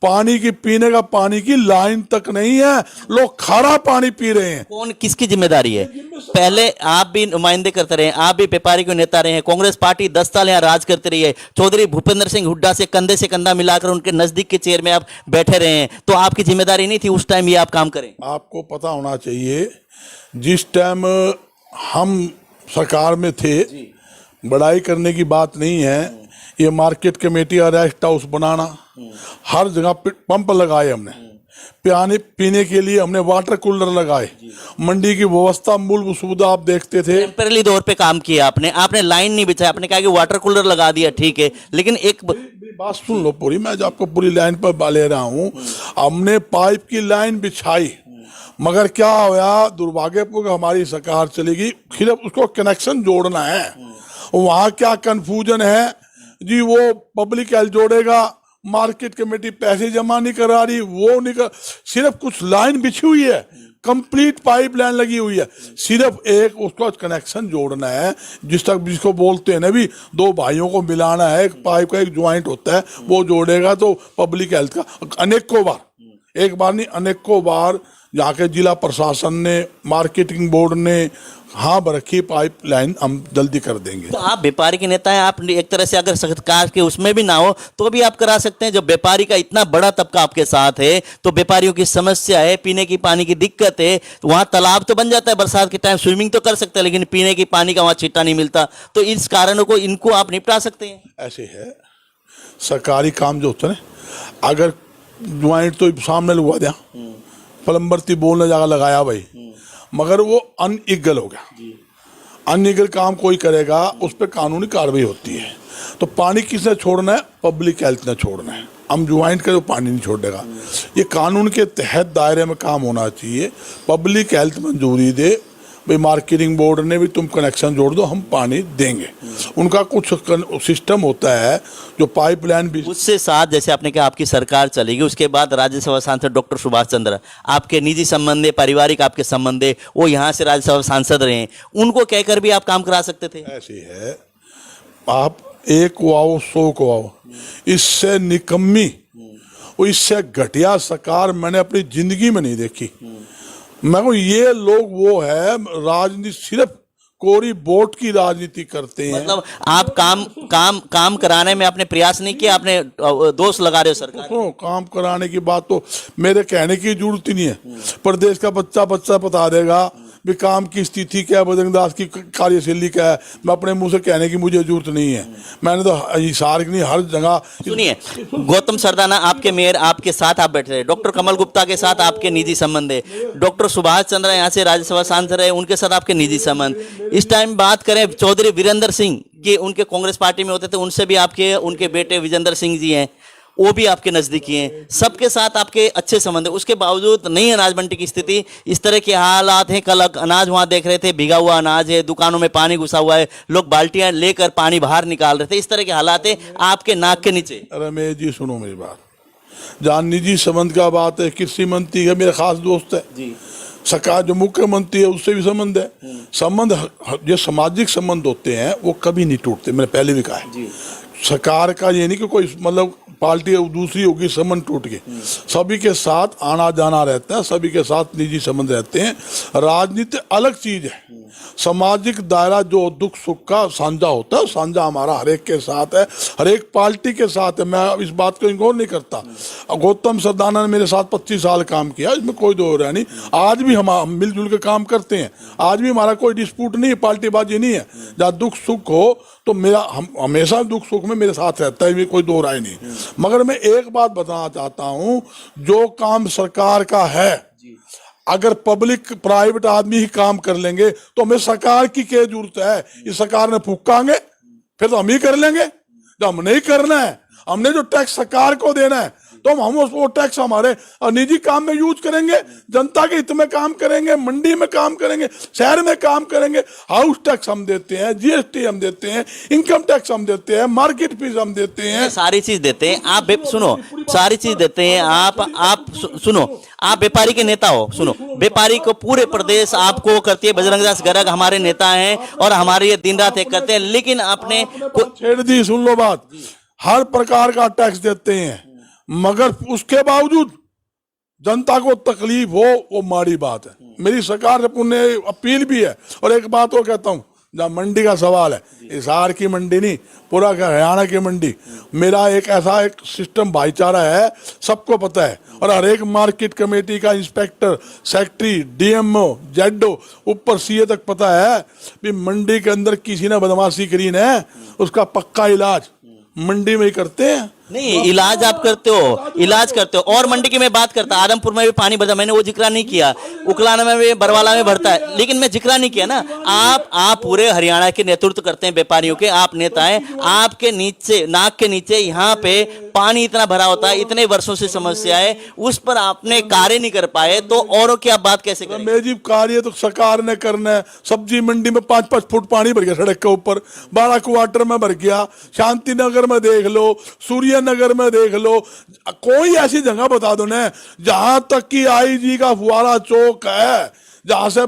पानी की, पीने का पानी की लाइन तक नहीं है, लोग खारा पानी पी रहे हैं। कौन, किसकी जिम्मेदारी है? पहले आप भी नुमाइंदे करते रहे, आप भी व्यापारी के नेता रहे हैं, कांग्रेस पार्टी 10 साल यहाँ राज करती रही है। चौधरी भूपेंद्र सिंह हुड्डा से कंधा मिलाकर उनके नजदीक के चेयर में आप बैठे रहे हैं, तो आपकी जिम्मेदारी नहीं थी उस टाइम ये आप काम करें? आपको पता होना चाहिए, जिस टाइम हम सरकार में थे, बड़ाई करने की बात नहीं है, ये मार्केट कमेटी और रेस्ट हाउस बनाना, हर जगह पंप लगाए हमने, पानी पीने के लिए हमने वाटर कूलर लगाए, मंडी की व्यवस्था, मूलभूत सुविधा आप देखते थे। टेम्पररी दौर पे काम किया आपने लाइन नहीं बिछाया, आपने कहा कि वाटर कूलर लगा दिया, ठीक है, लेकिन एक बात सुन लो पूरी, मैं जो आपको पूरी लाइन पर ले रहा हूँ। हमने पाइप की लाइन बिछाई, मगर क्या हुआ, दुर्भाग्यपूर्ण हमारी सरकार चलेगी, सिर्फ उसको कनेक्शन जोड़ना है। वहाँ क्या कंफ्यूजन है जी, वो पब्लिक हेल्थ जोड़ेगा, मार्केट कमेटी पैसे जमा नहीं करा रही, वो नहीं कर, सिर्फ कुछ लाइन बिछी हुई है, कंप्लीट पाइप लाइन लगी हुई है, सिर्फ एक उसको कनेक्शन जोड़ना है, जिसको बोलते हैं ना भी, 2 भाइयों को मिलाना है, एक पाइप का एक ज्वाइंट होता है, वो जोड़ेगा तो पब्लिक हेल्थ का। अनेकों बार, एक बार नहीं अनेकों बार यहाँ के जिला प्रशासन ने, मार्केटिंग बोर्ड ने हाँ रखी, पाइप लाइन हम जल्दी कर देंगे। तो आप व्यापारी के नेता हैं, आप एक तरह से अगर सरकार के उसमें भी ना हो तो भी आप करा सकते हैं। जब व्यापारी का इतना बड़ा तबका आपके साथ है, तो व्यापारियों की समस्या है, पीने की पानी की दिक्कत है, तो वहाँ तालाब तो बन जाता है बरसात के टाइम, स्विमिंग तो कर सकते हैं, लेकिन पीने की पानी का वहाँ छिट्टा नहीं मिलता, तो इस कारणों को, इनको आप निपटा सकते हैं। ऐसे है सरकारी काम जो होता है ना, अगर ज्वाइंट तो सामने लगवा दिया, प्लम्बर थी बोलने जगह लगाया भाई, मगर वो अनईगल हो गया। अनईगल काम कोई करेगा उस पर कानूनी कार्रवाई होती है। तो पानी किसने छोड़ना है? पब्लिक हेल्थ ने छोड़ना है। हम ज्वाइंट का जो पानी नहीं छोड़ेगा, ये कानून के तहत दायरे में काम होना चाहिए। पब्लिक हेल्थ मंजूरी दे भाई, मार्केटिंग बोर्ड ने भी तुम कनेक्शन जोड़ दो, हम पानी देंगे। उनका कुछ सिस्टम होता है जो पाइपलाइन भी। उससे साथ, जैसे आपने कहा आपकी सरकार चलेगी, उसके बाद राज्यसभा सांसद डॉक्टर सुभाष चंद्र, आपके निजी संबंध है, पारिवारिक आपके संबंध है, वो यहाँ से राज्यसभा सांसद रहे हैं, उनको कहकर भी आप काम करा सकते थे। ऐसे है, आप एक को आओ 100 को आओ, इससे निकम्मी, इससे घटिया सरकार मैंने अपनी जिंदगी में नहीं देखी। मैं को ये लोग वो है, राजनीति सिर्फ कोरी वोट की राजनीति करते हैं। मतलब आप काम कराने में आपने प्रयास नहीं किया, आपने दोष लगा रहे हो सरकार। तो काम कराने की बात तो मेरे कहने की जरूरत ही नहीं है, प्रदेश का बच्चा बता देगा भी काम की स्थिति क्या है, बजरंग दास की कार्यशैली क्या है। मैं अपने मुंह से कहने की मुझे जरूरत नहीं है, मैंने तो हिसार की नहीं हर जगह। सुनिए, गौतम सरदाना आपके मेयर, आपके साथ आप बैठे रहे, डॉक्टर कमल गुप्ता के साथ आपके निजी संबंध है, डॉक्टर सुभाष चंद्र यहाँ से राज्यसभा सांसद रहे, उनके साथ आपके निजी संबंध। इस टाइम बात करें चौधरी वीरेंद्र सिंह, ये उनके कांग्रेस पार्टी में होते थे, उनसे भी आपके, उनके बेटे विजेंद्र सिंह जी हैं, वो भी आपके नजदीकी हैं, सबके साथ आपके अच्छे संबंध है। उसके बावजूद नई अनाज मंडी की स्थिति इस तरह के हालात हैं। कल अनाज वहां देख रहे थे, भीगा हुआ अनाज है, दुकानों में पानी घुसा हुआ है, लोग बाल्टियां लेकर पानी बाहर निकाल रहे थे, इस तरह के हालात है आपके नाक के नीचे। रमेश जी सुनो मेरी बात, जहाँ निजी संबंध का बात है, कृषि मंत्री है मेरा खास दोस्त है जी सरकार, जो मुख्यमंत्री है उससे भी संबंध है। संबंध जो सामाजिक संबंध होते हैं वो कभी नहीं टूटते, मैंने पहले भी कहा है। जी सरकार का ये नहीं कि कोई मतलब पार्टी दूसरी होगी संबंध टूट गए, सभी के साथ आना जाना रहता है, सभी के साथ निजी संबंध रहते हैं। राजनीति अलग चीज है, सामाजिक दायरा जो दुख सुख का साझा होता है, साझा हमारा हर एक के साथ है, हर एक पार्टी के साथ है। मैं इस बात को इग्नोर नहीं करता। गौतम सरदाना ने मेरे साथ 25 साल काम किया, इसमें कोई दो रहा नहीं। आज भी हम मिलजुल के काम करते हैं, आज भी हमारा कोई डिस्प्यूट नहीं है, पार्टीबाजी नहीं है। जहाँ दुख सुख हो तो मेरा हम हमेशा दुख सुख में मेरे साथ रहता है, कोई दो राय नहीं। मगर मैं एक बात बताना चाहता हूं, जो काम सरकार का है, अगर पब्लिक प्राइवेट आदमी ही काम कर लेंगे तो हमें सरकार की क्या जरूरत है? इस सरकार ने फूकांगे फिर तो हम ही कर लेंगे। जो हम नहीं करना है, हमने जो टैक्स सरकार को देना है तो हम वो टैक्स हमारे निजी काम में यूज करेंगे, जनता के हित में काम करेंगे, मंडी में काम करेंगे, शहर में काम करेंगे। हाउस टैक्स हम देते हैं, जीएसटी हम देते हैं, इनकम टैक्स हम देते हैं, मार्केट फीस हम देते हैं, सारी चीज देते हैं आप। सुनो, सारी चीज देते हैं आप सुनो, आप व्यापारी के नेता हो। सुनो, व्यापारी को पूरे प्रदेश आपको करती है, बजरंग दास गर्ग हमारे नेता हैं और हमारे ये दिन रात एक करते हैं, लेकिन आपने छेड़ दी। सुन लो बात, हर प्रकार का टैक्स देते हैं, मगर उसके बावजूद जनता को तकलीफ हो वो माड़ी बात है। मेरी सरकार से पुण्य अपील भी है। और एक बात और कहता हूँ, जहाँ मंडी का सवाल है, हिसार की मंडी नहीं, पूरा हरियाणा की मंडी, मेरा एक ऐसा एक सिस्टम भाईचारा है, सबको पता है। और हर एक मार्केट कमेटी का इंस्पेक्टर, सेक्रेटरी, डीएमओ, जेडओ, ऊपर सीए तक पता है कि मंडी के अंदर किसी ने बदमाशी करी है, उसका पक्का इलाज मंडी में ही करते हैं। नहीं, इलाज आप करते हो, इलाज करते हो। और मंडी की मैं बात करता, आदमपुर में भी पानी भरता, मैंने वो जिक्र नहीं किया, उकलाना में भी, बरवाला में भरता है, लेकिन मैं जिक्र नहीं किया ना। आप पूरे हरियाणा के नेतृत्व करते हैं, व्यापारियों के आप नेता हैं, आपके नीचे, नाक के नीचे यहाँ पे पानी इतना भरा होता है, इतने वर्षों से समस्या है, उस पर आपने कार्य नहीं कर पाए, तो औरों की आप बात कैसे करें? मेरी कार्य तो सरकार ने करना है। सब्जी मंडी में 5-5 फुट पानी भर गया सड़क के ऊपर, 12 क्वार्टर में भर गया, शांति नगर में देख लो, सूर्य नगर में देख लो, कोई ऐसी जगह बता दो ना, जहां तक कि आईजी का फुवारा चौक है, जहां से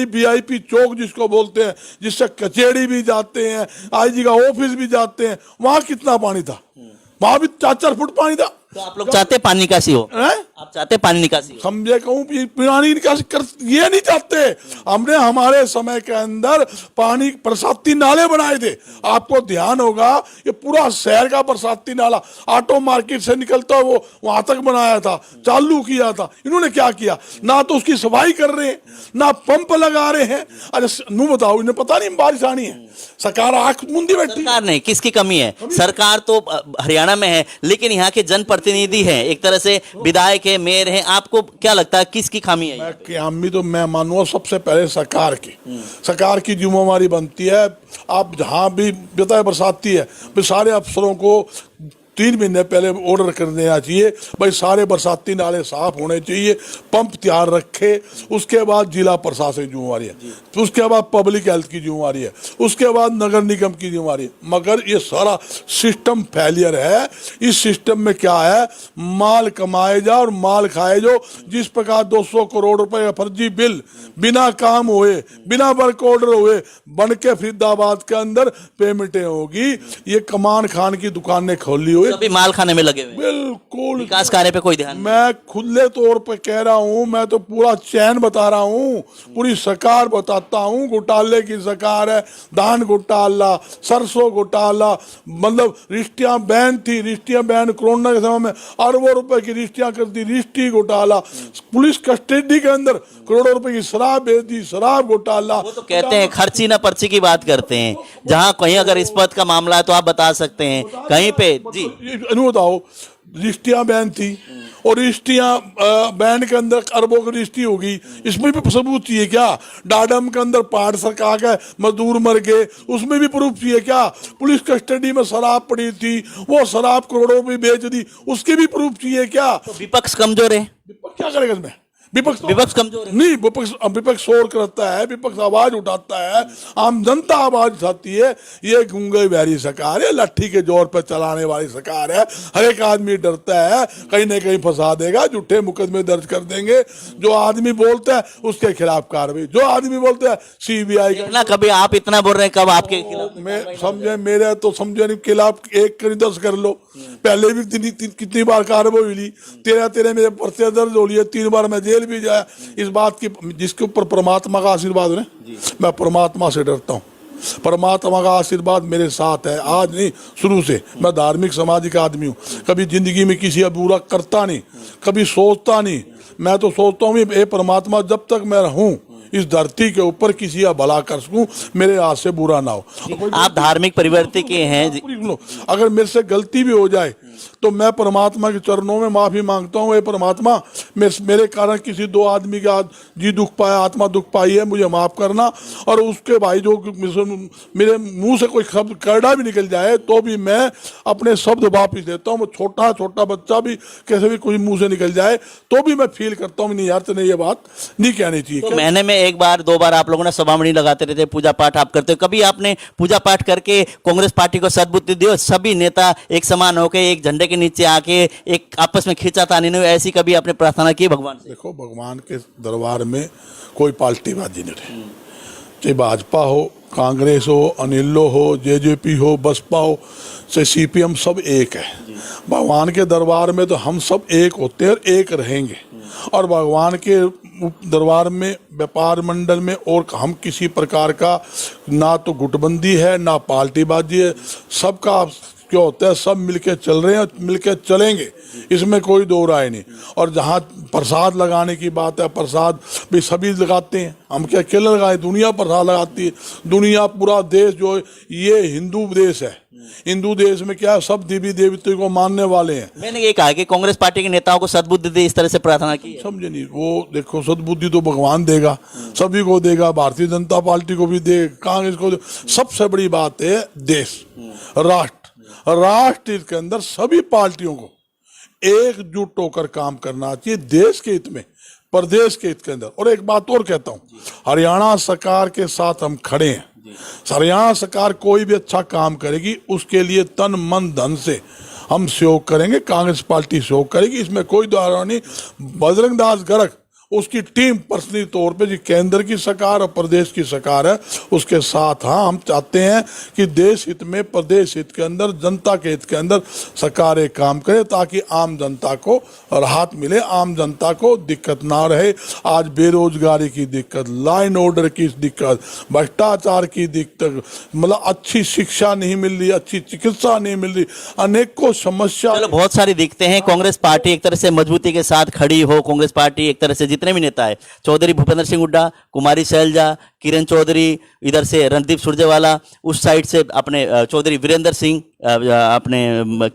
वीआईपी चौक जिसको बोलते हैं, जिससे कचेड़ी भी जाते हैं, आईजी का ऑफिस भी जाते हैं, वहां कितना पानी था? वहां भी 4-4 फुट पानी था। तो आप लोग चाहते पानी निकासी हो? आप चाहते पानी निकासी हो? समझे कहूं, पानी निकासी कर ये नहीं चाहते। हमने हमारे समय के अंदर पानी बरसाती नाले बनाए थे। आपको ध्यान होगा, ये पूरा शहर का बरसाती नाला ऑटो मार्केट से निकलता वो वहां तक बनाया था, चालू किया था। इन्होंने क्या किया? ना तो उसकी सफाई कर रहे हैं, ना पंप लगा रहे हैं। अरे नू बताओ, इन्हें पता नहीं बारिश आनी है? सरकार आंख मूंदी बैठी। सरकार नहीं, किसकी कमी है? सरकार तो हरियाणा में है, लेकिन यहाँ के जनप्रतिनिधि हैं, एक तरह से विधायक है, मेयर है, आपको क्या लगता है किसकी खामी है? खामी तो मैं मानूंगा सबसे पहले सरकार की। सरकार की जिम्मेवारी बनती है। आप जहां भी बताए बरसाती है, फिर सारे अफसरों को 3 महीने पहले ऑर्डर कर देना चाहिए, भाई सारे बरसाती नाले साफ होने चाहिए, पंप तैयार रखे। उसके बाद जिला प्रशासन की जिम्मेवारी है, उसके बाद पब्लिक हेल्थ की जिम्मेवारी है, उसके बाद नगर निगम की जिम्मेवारी है। मगर ये सारा सिस्टम फेलियर है। इस सिस्टम में क्या है? माल कमाए जा और माल खाए जो। जिस प्रकार 200 करोड़ रुपए का फर्जी बिल बिना काम हुए, बिना वर्क ऑर्डर हुए बन के फरीदाबाद के अंदर पेमेंटें होगी। ये कमान खान की दुकानें खोली हुई, अभी माल खाने में लगे हुए, बिल्कुल विकास कार्य पे कोई ध्यान? मैं खुले तौर पे कह रहा हूं, मैं तो पूरा चैन बता रहा हूं, पूरी सरकार बताता हूं। घोटाले की सरकार है, धान घोटाला, सरसों घोटाला, मतलब रिश्तियां बैन थी, रिश्तियां बैन कोरोना के समय में अरबों रुपए की रिश्तियां कर दी, रिश्ती घोटाला, पुलिस कस्टडी के अंदर करोड़ों रुपए की शराब बेच दी, शराब घोटाला। वो तो कहते हैं खर्ची ना पर्ची की बात करते हैं, जहां कहीं अगर इस पद का मामला है तो आप बता सकते हैं कहीं पे। जी बताओ, रिश्तियां बैन थी और रिश्तियां बैन के अंदर अरबों की रिश्ती होगी, इसमें भी सबूत चाहिए क्या? डाडम के अंदर पहाड़ सरका के मजदूर मर गए, उसमें भी प्रूफ चाहिए क्या? पुलिस कस्टडी में शराब पड़ी थी, वो शराब करोड़ों में बेच दी, उसके भी प्रूफ चाहिए क्या? तो विपक्ष कमजोर है, क्या करेगा इसमें? विपक्ष कमजोर है। नहीं, विपक्ष शोर करता है, विपक्ष आवाज उठाता है, आम जनता आवाज उठाती है। ये गूंगे बहरी सरकार है, लट्ठी के जोर पर चलाने वाली सरकार है। हर एक आदमी डरता है कहीं ना कहीं फंसा देगा, झूठे मुकदमे दर्ज कर देंगे। जो आदमी बोलता है उसके खिलाफ कार्रवाई, जो आदमी बोलता है सीबीआई इतना कभी आप इतना बोल रहे हैं, कब आपके खिलाफ? मैं समझे, मेरे तो समझे नहीं, खिलाफ एक करी 10 कर लो। पहले भी कितनी बार कार्रवाई हुई, 13 मेरे पर्चे दर्ज हो लिए, 3 बार मैं जेल भी जाया। इस बात की जिसके ऊपर परमात्मा का आशीर्वाद है, मैं परमात्मा से डरता हूँ। परमात्मा का आशीर्वाद मेरे साथ है, आज नहीं शुरू से। मैं धार्मिक सामाजिक आदमी हूँ, कभी जिंदगी में किसी का बुरा करता नहीं, कभी सोचता नहीं। मैं तो सोचता हूँ ये परमात्मा जब तक मैं रहूँ इस धरती के ऊपर किसी का भला कर सकूं, मेरे हाथ से बुरा ना हो। आप धार्मिक परिवर्तन के हैं, अगर मेरे से गलती भी हो जाए तो मैं परमात्मा के चरणों में माफी मांगता हूँ। परमात्मा, मेरे कारण किसी 2 आदमी का जी दुख पाया, आत्मा दुख पाई है, मुझे माफ करना। और उसके भाई जो मेरे मुंह से कोई शब्द करड़ा भी निकल जाए तो भी मैं अपने शब्द वापिस देता हूँ। छोटा छोटा बच्चा भी कैसे भी कोई मुंह से निकल जाए तो भी मैं फील करता हूँ नहीं यार, तो नहीं, ये बात नहीं कहनी चाहिए। तो महीने में 1 बार 2 बार आप लोगों ने सभामणि लगाते रहते, पूजा पाठ आप करते हो, कभी आपने पूजा पाठ करके कांग्रेस पार्टी को सद्बुद्धि दी, सभी नेता एक समान होकर एक झंडे के नीचे आके एक आपस में खींचातानी नहीं, ऐसी कभी आपने प्रार्थना की भगवान से? देखो, भगवान के दरबार में कोई पार्टीबाजी नहीं रही, चाहे भाजपा हो, कांग्रेस हो, अनिलो हो, जेजेपी हो, बसपा हो, चाहे सीपीएम, सब एक है। भगवान के दरबार में तो हम सब एक होते हैं और एक रहेंगे। और भगवान के दरबार में, व्यापार मंडल में और हम किसी प्रकार का ना तो गुटबंदी है ना पार्टीबाजी है। सबका क्या होता है, सब मिलके चल रहे हैं और मिलके चलेंगे, इसमें कोई दो राय नहीं। और जहाँ प्रसाद लगाने की बात है, प्रसाद भी सभी लगाते हैं, हम क्या अकेले लगाए, दुनिया प्रसाद लगाती है। दुनिया, पूरा देश जो है ये हिंदू देश है। हिंदू देश में क्या है, सब देवी देवताओं को मानने वाले हैं। मैंने ये कहा कि कांग्रेस पार्टी के नेताओं को सद्बुद्धि दे, इस तरह से प्रार्थना की है। समझे नहीं, वो देखो सद्बुद्धि तो भगवान देगा, सभी को देगा, भारतीय जनता पार्टी को भी दे, कांग्रेस को दे। सबसे बड़ी बात है देश, राष्ट्र के अंदर सभी पार्टियों को एकजुट होकर काम करना चाहिए, देश के हित में, प्रदेश के हित के अंदर। और एक बात और कहता हूँ, हरियाणा सरकार के साथ हम खड़े हैं। हरियाणा सरकार कोई भी अच्छा काम करेगी उसके लिए तन मन धन से हम सहयोग करेंगे, कांग्रेस पार्टी सहयोग करेगी, इसमें कोई दो नहीं। बजरंग दास गर्ग, उसकी टीम पर्सनली तौर पे जो केंद्र की सरकार और प्रदेश की सरकार है उसके साथ, हाँ, हम चाहते हैं कि देश हित में, प्रदेश हित के अंदर, जनता के हित के अंदर सरकार एक काम करे ताकि आम जनता को राहत मिले, आम जनता को दिक्कत ना रहे। आज बेरोजगारी की दिक्कत, लाइन ऑर्डर की दिक्कत, भ्रष्टाचार की दिक्कत, मतलब अच्छी शिक्षा नहीं मिल रही, अच्छी चिकित्सा नहीं मिल रही, अनेकों समस्या। चलो, बहुत सारी दिखते हैं। कांग्रेस पार्टी एक तरह से मजबूती के साथ खड़ी हो, कांग्रेस पार्टी एक तरह से जितने भी नेता है, चौधरी भूपेंद्र सिंह हुड्डा, कुमारी शैलजा, किरण चौधरी, इधर से रणदीप सुरजेवाला, उस साइड से अपने चौधरी वीरेंद्र सिंह, अपने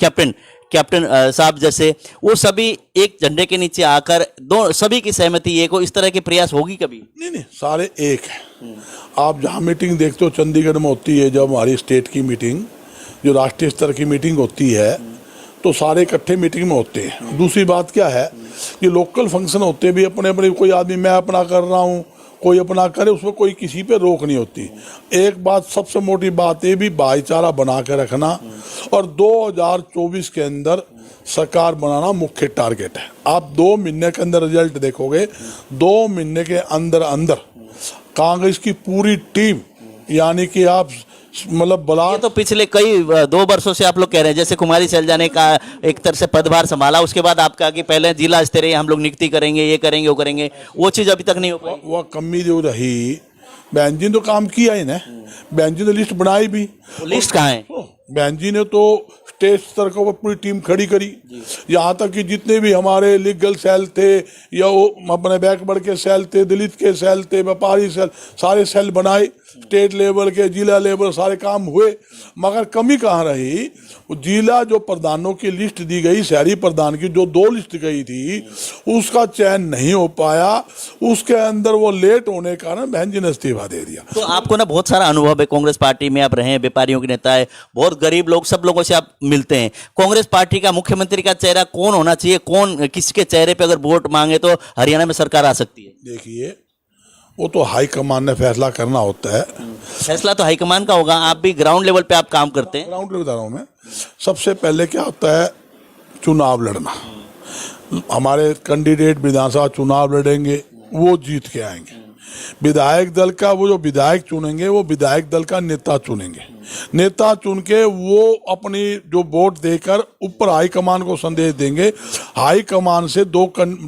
कैप्टन साहब जैसे, वो सभी एक झंडे के नीचे आकर सभी की सहमति एक हो, इस तरह के प्रयास होगी कभी? नहीं, सारे एक है। आप जहाँ मीटिंग देखते हो चंडीगढ़ में होती है, जब हमारी स्टेट की मीटिंग, जो राष्ट्रीय स्तर की मीटिंग होती है, तो सारे इकट्ठे मीटिंग में होते हैं। दूसरी बात क्या है कि लोकल फंक्शन होते भी अपने अपने, कोई आदमी मैं अपना कर रहा हूँ, कोई अपना करे, उसमें कोई किसी पे रोक नहीं होती। एक बात, सबसे मोटी बात ये भी भाईचारा बना के रखना, और 2024 के अंदर सरकार बनाना मुख्य टारगेट है। आप 2 महीने के अंदर रिजल्ट देखोगे, 2 महीने के अंदर अंदर कांग्रेस की पूरी टीम, यानी कि आप मतलब ये तो पिछले कई 2 वर्षों से आप लोग कह रहे हैं, जैसे कुमारी शैलजा ने का एक तरह से पदभार संभाला, उसके बाद आप कहा कि पहले जिला स्तरीय हम लोग नियुक्ति करेंगे, ये करेंगे, वो करेंगे, वो चीज अभी तक नहीं हो पाई। वो कमी जो रही, बहन जी ने तो काम किया ही ना, बहन जी ने लिस्ट बनाई भी। लिस्ट कहाँ है? बहन जी ने तो स्टेट स्तर को पूरी टीम खड़ी करी, यहाँ तक कि जितने भी हमारे लीगल सेल थे या वो अपने बैकवर्ड के सेल थे, दलित के सेल थे, व्यापारी सेल, सारे सेल बनाए। स्टेट लेवल के, जिला लेवल सारे काम हुए, मगर कमी कहाँ रही? वो जिला जो प्रधानों की लिस्ट दी गई, शहरी प्रधान की जो 2 लिस्ट गई थी, उसका चयन नहीं हो पाया। उसके अंदर वो लेट होने के कारण बहन जी ने इस्तीफा दे दिया। तो आपको ना बहुत सारा अनुभव है, कांग्रेस पार्टी में आप रहे हैं, व्यापारियों के नेता है, बहुत गरीब लोग, सब लोगों से आप मिलते हैं। कांग्रेस पार्टी का मुख्यमंत्री का चेहरा कौन होना चाहिए? कौन, किसके चेहरे पे अगर वोट मांगे तो हरियाणा में सरकार आ सकती है? देखिए, वो तो हाईकमान ने फैसला करना होता है। फैसला तो हाईकमान का होगा, आप भी ग्राउंड लेवल पे आप काम करते हैं। ग्राउंड लेवल बता रहा हूं मैं। सबसे पहले क्या होता है? चुनाव लड़ना। हमारे कैंडिडेट विधानसभा चुनाव लड़ेंगे, वो जीत के आएंगे। विधायक दल का वो जो विधायक चुनेंगे, वो विधायक दल का नेता चुनेंगे। नेता चुन के वो अपनी जो वोट देकर ऊपर हाईकमान को संदेश देंगे। हाईकमान से जो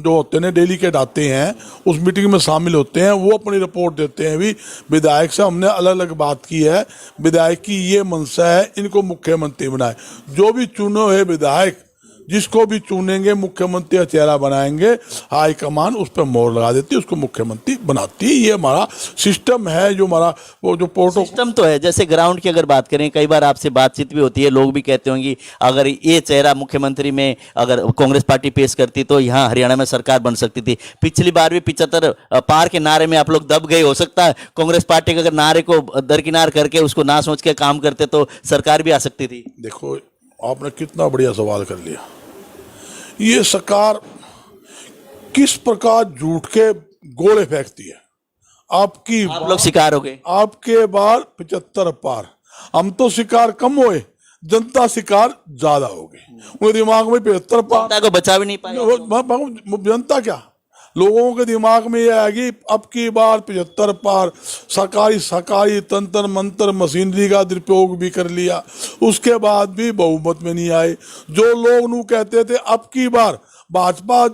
होते हैं डेलीगेट आते हैं, उस मीटिंग में शामिल होते हैं, वो अपनी रिपोर्ट देते हैं। भी विधायक से हमने अलग अलग बात की है, विधायक की ये मंशा है, इनको मुख्यमंत्री बनाए। जो भी चुने हुए विधायक जिसको भी चुनेंगे मुख्यमंत्री का चेहरा बनाएंगे, हाईकमान उस पर मोहर लगा देती है, उसको मुख्यमंत्री बनाती है। ये हमारा सिस्टम है, जो हमारा वो जो प्रोटोकॉल सिस्टम तो है। जैसे ग्राउंड की अगर बात करें, कई बार आपसे बातचीत भी होती है, लोग भी कहते होंगे अगर ये चेहरा मुख्यमंत्री में अगर कांग्रेस पार्टी पेश करती तो यहाँ हरियाणा में सरकार बन सकती थी। पिछली बार भी 75 पार के नारे में आप लोग दब गए। हो सकता है कांग्रेस पार्टी के अगर नारे को दरकिनार करके उसको ना सोच के काम करते तो सरकार भी आ सकती थी। देखो, आपने कितना बढ़िया सवाल कर लिया। ये सरकार किस प्रकार झूठ के गोले फेंकती है। आप लोग शिकार हो गए। आपके बार 75 पार, हम तो शिकार कम हुए, जनता शिकार ज्यादा हो गई। उनके दिमाग में 75 पार, जनता को बचा भी नहीं पाए। जनता क्या, लोगों के दिमाग में ये आएगी अब की बार 75 पार। सरकारी तंत्र मंत्र मशीनरी का दुरुपयोग भी कर लिया, उसके बाद भी बहुमत में नहीं आए। जो लोग नू कहते थे अब की बार भाजपा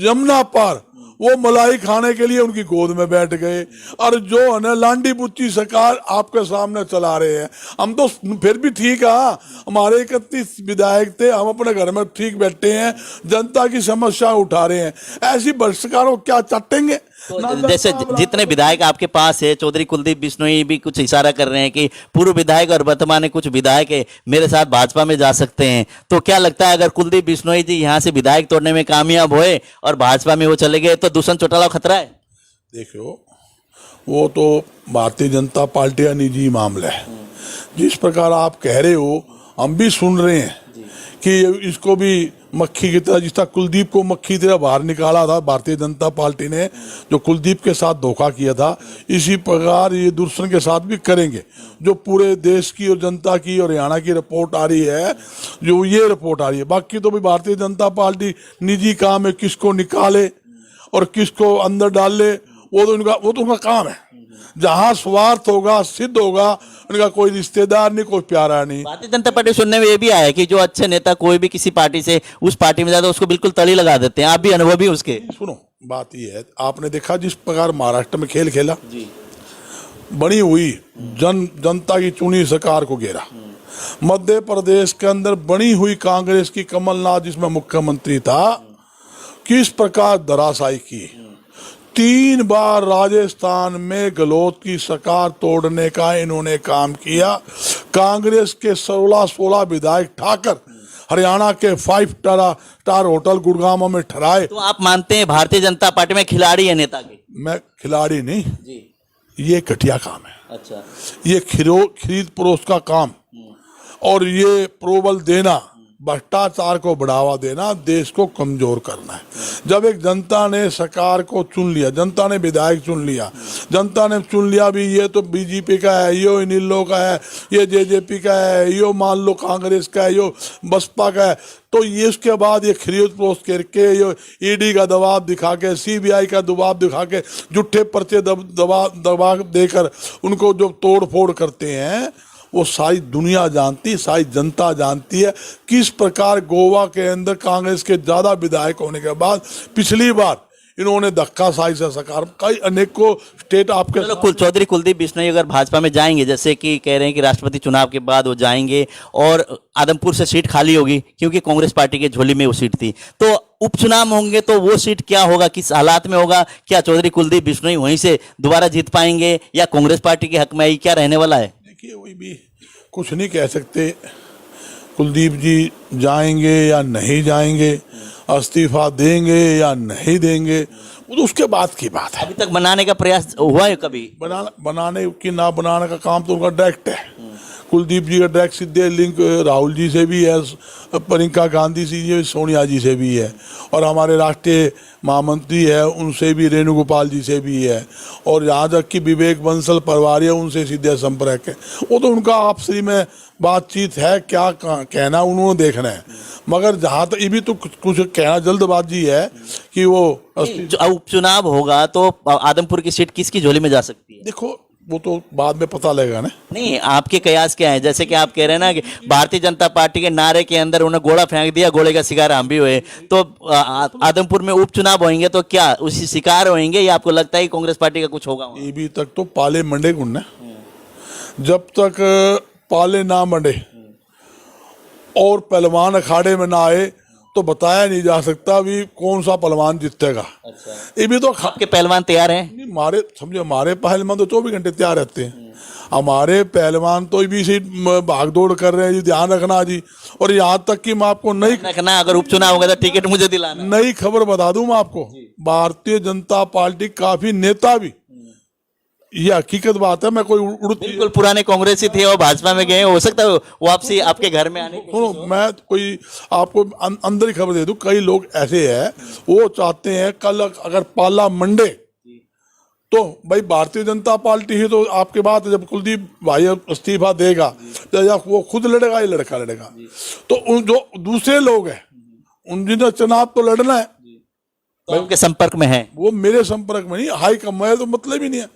यमुना पार, वो मलाई खाने के लिए उनकी गोद में बैठ गए। और जो है ना लांडी बुच्ची सरकार आपके सामने चला रहे हैं। हम तो फिर भी ठीक है, हमारे 31 विधायक थे, हम अपने घर में ठीक बैठे हैं, जनता की समस्या उठा रहे हैं। ऐसी भ्रष्टाचारों क्या चाटेंगे? तो जैसे जितने विधायक आपके पास है, चौधरी कुलदीप बिश्नोई भी कुछ इशारा कर रहे हैं कि पूर्व विधायक और वर्तमान कुछ विधायक है मेरे साथ भाजपा में जा सकते हैं। तो क्या लगता है अगर कुलदीप बिश्नोई जी यहाँ से विधायक तोड़ने में कामयाब हुए और भाजपा में वो चले गए तो दुष्यंत चौटाला खतरा है? देखो, वो तो भारतीय जनता पार्टी का निजी मामला है। जिस प्रकार आप कह रहे हो, हम भी सुन रहे हैं कि इसको भी मक्खी की तरह, जिस तरह कुलदीप को मक्खी की तरह बाहर निकाला था भारतीय जनता पार्टी ने, जो कुलदीप के साथ धोखा किया था, इसी प्रकार ये दुष्यंत के साथ भी करेंगे। जो पूरे देश की और जनता की और हरियाणा की रिपोर्ट आ रही है, जो ये रिपोर्ट आ रही है, बाकी तो भी भारतीय जनता पार्टी निजी काम है, किसको निकाले और किसको अंदर डाल ले, वो तो उनका काम है। जहां स्वार्थ होगा, सिद्ध होगा, उनका कोई रिश्तेदार नहीं, कोई प्यारा नहीं। भारतीय जनता पार्टी सुनने में ये भी आया कि जो अच्छे नेता कोई भी किसी पार्टी से उस पार्टी में जाता है उसको बिल्कुल तली लगा देते हैं। आप भी अनुभवी उसके। सुनो, बात ये है, आपने देखा जिस प्रकार महाराष्ट्र में खेल खेला जी, बनी हुई जनता की चुनी सरकार को घेरा। मध्य प्रदेश के अंदर बनी हुई कांग्रेस की कमलनाथ जिसमें मुख्यमंत्री था, किस प्रकार धराशायी की। 3 बार राजस्थान में गहलोत की सरकार तोड़ने का इन्होंने काम किया। कांग्रेस के 16 विधायक ठाकर हरियाणा के 5 स्टार होटल गुड़गांव में ठहराए। तो आप मानते हैं भारतीय जनता पार्टी में खिलाड़ी है नेता के? मैं खिलाड़ी नहीं जी, ये घटिया काम है। अच्छा, ये खरीद परोस का काम और ये प्रोबल देना, भ्रष्टाचार को बढ़ावा देना, देश को कमजोर करना है। जब एक जनता ने सरकार को चुन लिया, जनता ने विधायक चुन लिया, जनता ने चुन लिया भी ये तो बीजेपी का है, ये इनेलो का है, ये जेजेपी का है, ये मान लो कांग्रेस का है, ये बसपा का है, तो ये उसके बाद ये खरीद परोस करके ये ईडी का दबाव दिखा के, सीबीआई का दबाव दिखा के, झूठे पर्चे दबाव देकर उनको जो तोड़ फोड़ करते हैं, वो सारी दुनिया जानती, सारी जनता जानती है किस प्रकार गोवा के अंदर कांग्रेस के ज्यादा विधायक होने के बाद पिछली बार इन्होंने धक्काशाही से सरकार कई अनेकों स्टेट आपके चलो चौधरी कुलदीप बिश्नोई अगर भाजपा में जाएंगे, जैसे कि कह रहे हैं कि राष्ट्रपति चुनाव के बाद वो जाएंगे और आदमपुर से सीट खाली होगी क्योंकि कांग्रेस पार्टी के झोली में वो सीट थी, तो उपचुनाव होंगे तो वो सीट क्या होगा, किस हालात में होगा? क्या चौधरी कुलदीप बिश्नोई वहीं से दोबारा जीत पाएंगे या कांग्रेस पार्टी के हक में ही क्या रहने वाला है? देखिए, वही भी कुछ नहीं कह सकते, कुलदीप जी जाएंगे या नहीं जाएंगे, इस्तीफा देंगे या नहीं देंगे, वो तो उसके बाद की बात है। अभी तक बनाने का प्रयास हुआ है कभी? बनाने की ना बनाने का काम तो उनका डायरेक्ट है। कुलदीप जी का डायरेक्ट सीधे लिंक राहुल जी से भी है, प्रियंका गांधी जी, सोनिया जी से भी है, और हमारे राष्ट्रीय महामंत्री है उनसे भी, रेणुगोपाल जी से भी है, और यहाँ तक कि विवेक बंसल परवारी है उनसे सीधे संपर्क है। वो तो उनका आपसी में बातचीत है, क्या कहना उन्होंने देखना है। मगर जहाँ तक ये भी तो कुछ कहना जल्दबाजी है कि वो उपचुनाव होगा तो आदमपुर की सीट किसकी झोली में जा सकती है? देखो, वो तो बाद में पता लगेगा ना। नहीं, आपके कयास क्या है? जैसे कि आप कह रहे हैं ना कि भारतीय जनता पार्टी के नारे के अंदर उन्हें गोला फेंक दिया, गोले का शिकार हम भी हुए, तो आदमपुर में उपचुनाव होंगे तो क्या उसी शिकार होंगे या आपको लगता है कि कांग्रेस पार्टी का कुछ होगा वहाँ? ये भी तक तो पाले मंडे गुण है, जब तक पाले ना मंडे और पहलवान अखाड़े में ना आए तो बताया नहीं जा सकता भी कौन सा पहलवान जीतेगा। अच्छा। ये भी तो आपके पहलवान तैयार हैं? नहीं, हमारे समझो, हमारे पहलवान तो 24 घंटे तैयार रहते हैं। हमारे पहलवान तो भी इसी भाग दौड़ कर रहे हैं जी, ध्यान रखना जी। और यहाँ तक कि मैं आपको नई रखना, अगर उपचुनाव होगा तो टिकट मुझे दिलाना। नई खबर बता दूं मैं आपको, भारतीय जनता पार्टी काफी नेता भी, ये हकीकत बात है, मैं कोई बिल्कुल पुराने कांग्रेसी थे और भाजपा में गए, हो सकता है वापसी आपके घर में आने की। सुनो, मैं कोई आपको अंदर ही खबर दे दूं, कई लोग ऐसे हैं वो चाहते हैं कल अगर पाला मंडे तो भाई भारतीय जनता पार्टी ही तो आपके बात, जब कुलदीप भाई इस्तीफा देगा तो या वो खुद लड़ेगा या लड़का लड़ेगा, तो उन जो दूसरे लोग हैं उन जिन्हें चुनाव तो लड़ना है, तो उनके संपर्क में है। वो मेरे संपर्क में नहीं, हाई कमाया तो मतलब ही नहीं है,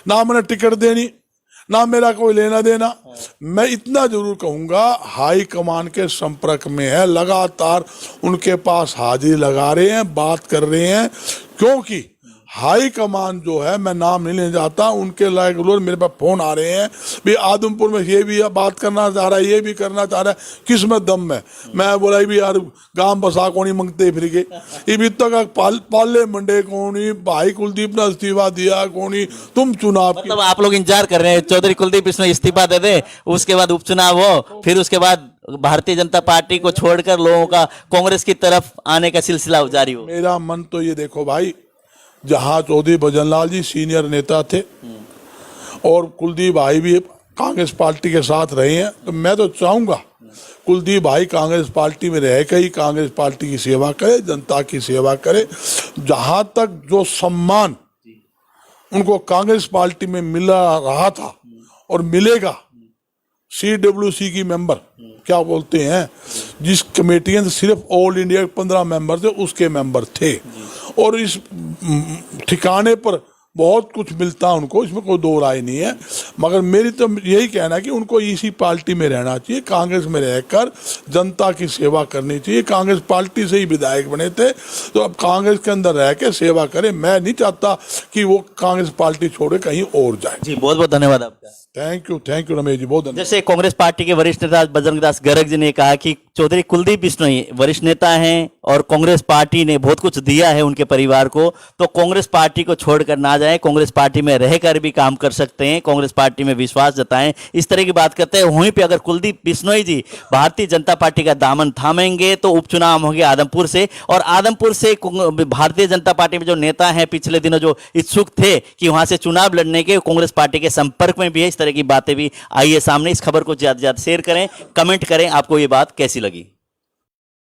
ना मैंने टिकट देनी, ना मेरा कोई लेना देना। मैं इतना जरूर कहूंगा, हाई कमान के संपर्क में है, लगातार उनके पास हाजिरी लगा रहे हैं, बात कर रहे हैं, क्योंकि हाई कमान जो है, मैं नाम नहीं लेना चाहता, उनके लायक लोग मेरे पास फोन आ रहे हैं भी आदमपुर में ये भी बात करना चाह रहा है, ये भी करना चाह रहा है, किस में दम है। मैं बोला भी यार गांव बसा कौन ही मंगते फिर के, ये भी तक पाले मंडे कौन ही, भाई कुलदीप ने इस्तीफा दिया कौन ही, तुम चुनाव मतलब आप लोग इंतजार कर रहे हैं चौधरी कुलदीप इसमें इस्तीफा दे दे, उसके बाद उपचुनाव हो, फिर उसके बाद भारतीय जनता पार्टी को छोड़कर लोगों का कांग्रेस की तरफ आने का सिलसिला जारी हो। मेरा मन तो ये देखो भाई, जहां चौधरी भजनलाल जी सीनियर नेता थे और कुलदीप भाई भी कांग्रेस पार्टी के साथ रहे हैं, तो मैं तो चाहूंगा कुलदीप भाई कांग्रेस पार्टी में रह के ही कांग्रेस पार्टी की सेवा करे, जनता की सेवा करे। जहां तक जो सम्मान उनको कांग्रेस पार्टी में मिल रहा था और मिलेगा, CWC की मेंबर क्या बोलते हैं, जिस कमेटी में सिर्फ ऑल इंडिया 15 मेंबर थे, उसके मेंबर थे, और इस ठिकाने पर बहुत कुछ मिलता है उनको, इसमें कोई दो राय नहीं है। मगर मेरी तो यही कहना है कि उनको इसी पार्टी में रहना चाहिए, कांग्रेस में रहकर जनता की सेवा करनी चाहिए। कांग्रेस पार्टी से ही विधायक बने थे, तो अब कांग्रेस के अंदर रह के सेवा करें। मैं नहीं चाहता कि वो कांग्रेस पार्टी छोड़े कहीं और जाए। जी, बहुत बहुत धन्यवाद आपका। थैंक यू रमेश जी, बहुत धन्यवाद। जैसे कांग्रेस पार्टी के वरिष्ठ नेता बजरंग दास गर्ग जी ने कहा कि चौधरी कुलदीप बिश्नोई वरिष्ठ नेता हैं और कांग्रेस पार्टी ने बहुत कुछ दिया है उनके परिवार को, तो कांग्रेस पार्टी को छोड़कर ना जाएं, कांग्रेस पार्टी में रहकर भी काम कर सकते हैं, कांग्रेस पार्टी में विश्वास जताएं, इस तरह की बात करते हैं। वहीं पे अगर कुलदीप बिश्नोई जी भारतीय जनता पार्टी का दामन थामेंगे तो उपचुनाव होंगे आदमपुर से, और आदमपुर से भारतीय जनता पार्टी में जो नेता हैं पिछले दिनों जो इच्छुक थे कि वहां से चुनाव लड़ने के, कांग्रेस पार्टी के संपर्क में भी है। इस तरह की बातें भी आई है सामने। इस खबर को ज्यादा से ज्यादा शेयर करें, कमेंट करें, आपको ये बात कैसी लगी।